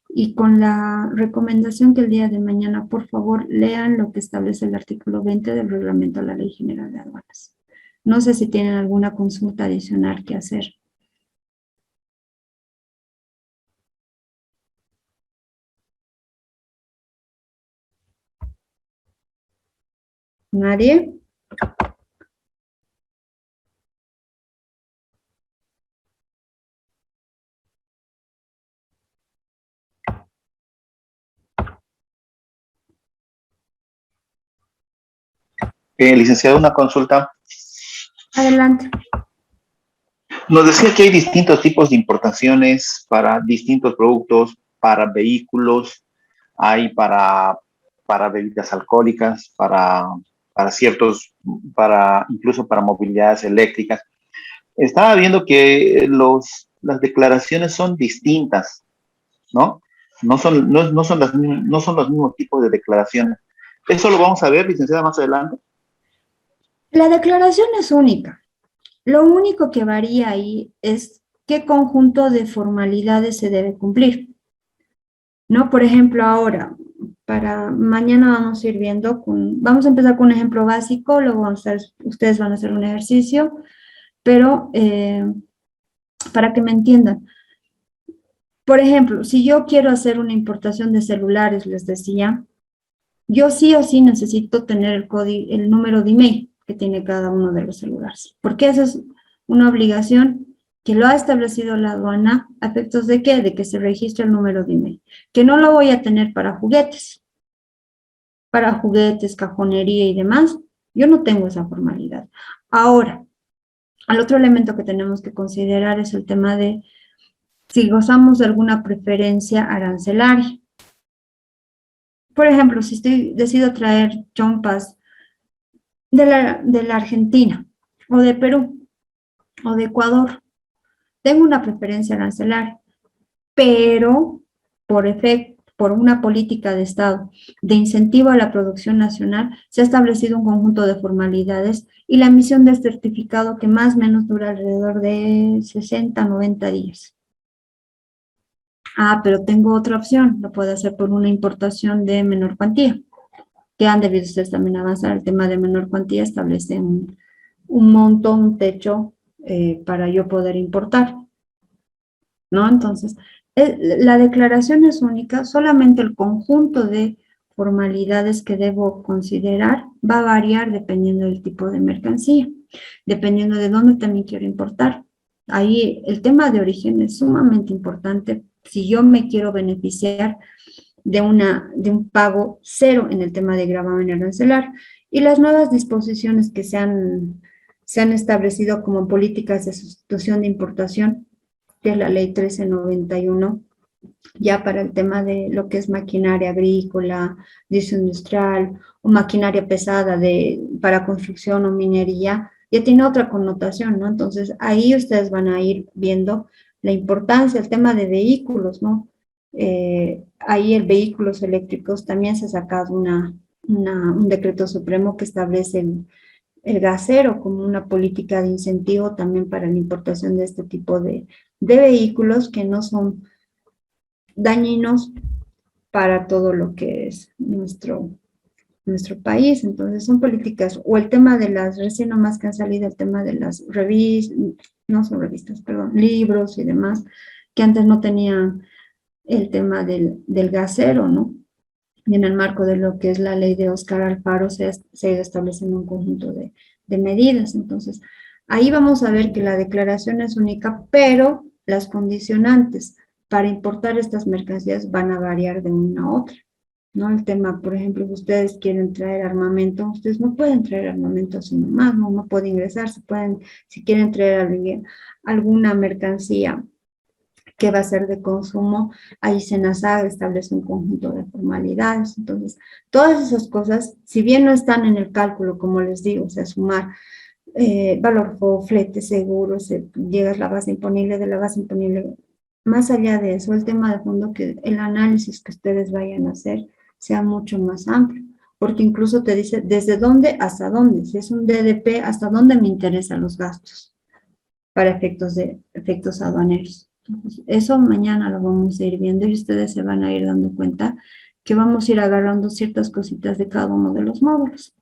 Y con la recomendación que el día de mañana, por favor, lean lo que establece el artículo 20 del reglamento de la Ley General de Aduanas. No sé si tienen alguna consulta adicional que hacer. ¿Nadie? Licenciado, una consulta. Adelante. Nos decía que hay distintos tipos de importaciones para distintos productos, para vehículos, hay para bebidas alcohólicas, para ciertos, incluso para movilidades eléctricas. Estaba viendo que las declaraciones son distintas, ¿no? No son los mismos tipos de declaraciones. ¿Eso lo vamos a ver, licenciada, más adelante? La declaración es única. Lo único que varía ahí es qué conjunto de formalidades se debe cumplir, ¿no? Por ejemplo, ahora, para mañana vamos a ir viendo, vamos a empezar con un ejemplo básico, luego ustedes van a hacer un ejercicio, pero para que me entiendan. Por ejemplo, si yo quiero hacer una importación de celulares, les decía, yo sí o sí necesito tener el número de email que tiene cada uno de los celulares, porque esa es una obligación que lo ha establecido la aduana. ¿A efectos de qué? De que se registre el número de email, que no lo voy a tener para juguetes, cajonería y demás. Yo no tengo esa formalidad. Ahora, el otro elemento que tenemos que considerar es el tema de si gozamos de alguna preferencia arancelaria. Por ejemplo, si decido traer chompas de la Argentina, o de Perú, o de Ecuador, tengo una preferencia arancelaria, pero por una política de Estado de incentivo a la producción nacional, se ha establecido un conjunto de formalidades y la emisión del certificado que más o menos dura alrededor de 60, 90 días. Ah, pero tengo otra opción, lo puedo hacer por una importación de menor cuantía, que han debido ustedes también avanzar. El tema de menor cuantía establece un monto, un techo para yo poder importar, ¿no? Entonces, la declaración es única, solamente el conjunto de formalidades que debo considerar va a variar dependiendo del tipo de mercancía, dependiendo de dónde también quiero importar. Ahí el tema de origen es sumamente importante si yo me quiero beneficiar de un pago cero en el tema de gravamen arancelar. Y las nuevas disposiciones que se han establecido como políticas de sustitución de importación, que es la ley 1391, ya para el tema de lo que es maquinaria agrícola, diesel industrial, o maquinaria pesada para construcción o minería, ya tiene otra connotación, ¿no? Entonces, ahí ustedes van a ir viendo la importancia, el tema de vehículos, ¿no? Ahí el vehículos eléctricos también se ha sacado un decreto supremo que establece el gasero como una política de incentivo también para la importación de este tipo de vehículos que no son dañinos para todo lo que es nuestro país. Entonces son políticas, o el tema de las, recién nomás que han salido el tema de las revistas, no son revistas, perdón, libros y demás, que antes no tenían el tema del gasero, ¿no? Y en el marco de lo que es la ley de Óscar Alfaro se ha ido estableciendo un conjunto de medidas. Entonces, ahí vamos a ver que la declaración es única, pero las condicionantes para importar estas mercancías van a variar de una a otra, ¿no? El tema, por ejemplo, si ustedes quieren traer armamento, ustedes no pueden traer armamento así nomás, no puede ingresar, si quieren traer alguna mercancía que va a ser de consumo, ahí SENASAG establece un conjunto de formalidades. Entonces, todas esas cosas, si bien no están en el cálculo, como les digo, o sea, sumar valor flete, seguro, llegas a la base imponible, de la base imponible, más allá de eso, el tema de fondo, que el análisis que ustedes vayan a hacer sea mucho más amplio, porque incluso te dice desde dónde hasta dónde, si es un DDP, hasta dónde me interesan los gastos para efectos aduaneros. Entonces, eso mañana lo vamos a ir viendo y ustedes se van a ir dando cuenta que vamos a ir agarrando ciertas cositas de cada uno de los módulos.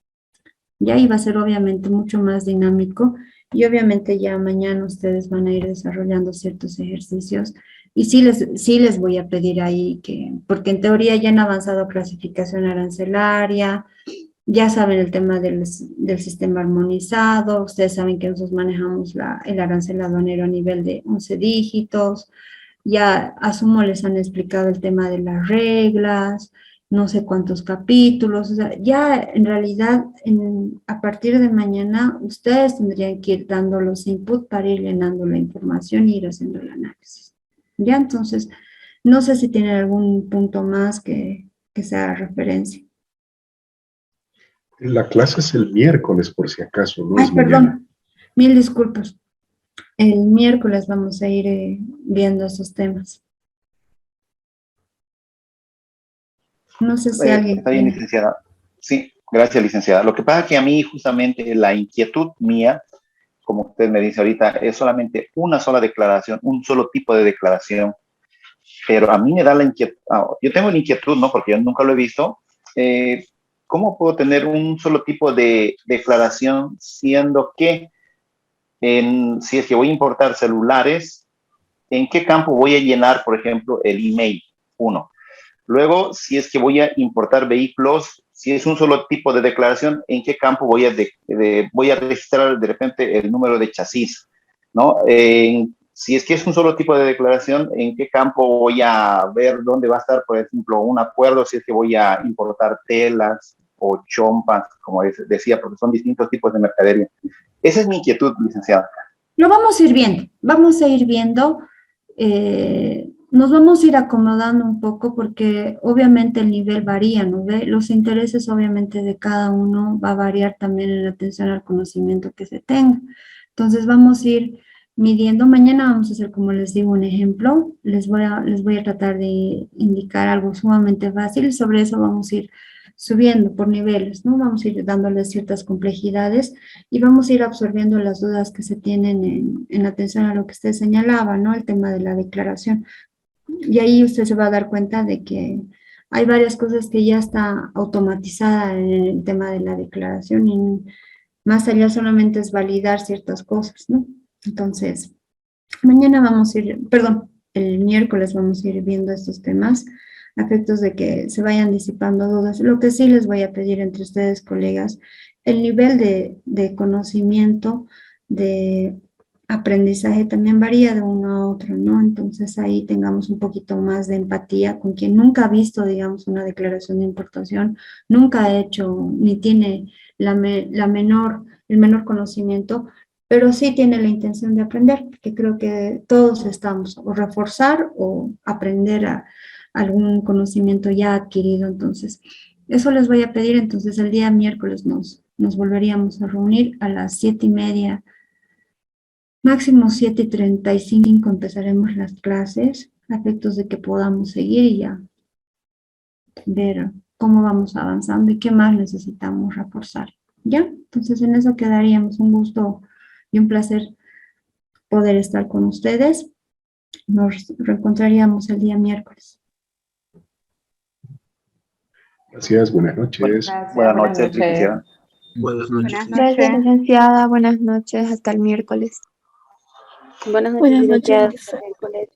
Y ahí va a ser obviamente mucho más dinámico y obviamente ya mañana ustedes van a ir desarrollando ciertos ejercicios y sí les voy a pedir ahí porque en teoría ya han avanzado clasificación arancelaria, ya saben el tema del sistema armonizado, ustedes saben que nosotros manejamos el arancel aduanero a nivel de 11 dígitos, ya asumo les han explicado el tema de las reglas, no sé cuántos capítulos, o sea, ya en realidad a partir de mañana ustedes tendrían que ir dando los inputs para ir llenando la información y ir haciendo el análisis. Ya, entonces, no sé si tienen algún punto más que se haga referencia. La clase es el miércoles, por si acaso, ¿no? Ay, es perdón, mañana. mil disculpas. El miércoles vamos a ir viendo esos temas. No sé si alguien... Está bien, licenciada. Sí, gracias, licenciada. Lo que pasa es que a mí justamente la inquietud mía, como usted me dice ahorita, es solamente una sola declaración, un solo tipo de declaración. Pero a mí me da la inquietud, yo tengo la inquietud, ¿no? Porque yo nunca lo he visto. ¿Cómo puedo tener un solo tipo de declaración siendo que si es que voy a importar celulares, ¿en qué campo voy a llenar, por ejemplo, el email? Uno. Luego, si es que voy a importar vehículos, si es un solo tipo de declaración, ¿en qué campo voy a registrar de repente el número de chasis? ¿No? Si es que es un solo tipo de declaración, ¿en qué campo voy a ver dónde va a estar, por ejemplo, un acuerdo si es que voy a importar telas o chompas, como decía, porque son distintos tipos de mercadería? Esa es mi inquietud, licenciada. Lo vamos a ir viendo, nos vamos a ir acomodando un poco porque obviamente el nivel varía, ¿no ve? Los intereses obviamente de cada uno va a variar también en atención al conocimiento que se tenga. Entonces vamos a ir midiendo. Mañana vamos a hacer, como les digo, un ejemplo. Les voy a tratar de indicar algo sumamente fácil y sobre eso vamos a ir subiendo por niveles, ¿no? Vamos a ir dándoles ciertas complejidades y vamos a ir absorbiendo las dudas que se tienen en atención a lo que usted señalaba, ¿no? El tema de la declaración. Y ahí usted se va a dar cuenta de que hay varias cosas que ya está automatizada en el tema de la declaración y más allá solamente es validar ciertas cosas, ¿no? Entonces, mañana vamos a ir, perdón, el miércoles vamos a ir viendo estos temas a efectos de que se vayan disipando dudas. Lo que sí les voy a pedir entre ustedes, colegas, el nivel de conocimiento, de aprendizaje también varía de uno a otro, ¿no? Entonces ahí tengamos un poquito más de empatía con quien nunca ha visto, digamos, una declaración de importación, nunca ha hecho ni tiene el menor conocimiento, pero sí tiene la intención de aprender, porque creo que todos estamos o reforzar o aprender algún conocimiento ya adquirido. Entonces, eso les voy a pedir. Entonces, el día miércoles nos volveríamos a reunir a las 7:30, máximo 7:35 empezaremos las clases, a efectos de que podamos seguir y ya ver cómo vamos avanzando y qué más necesitamos reforzar. ¿Ya? Entonces, en eso quedaríamos. Un gusto y un placer poder estar con ustedes. Nos reencontraríamos el día miércoles. Gracias, buenas noches. Buenas noches, licenciada. Buenas noches. Gracias, licenciada. Buenas noches. Hasta el miércoles. Buenas noches, Buenas licenciada. noches. Hasta el miércoles.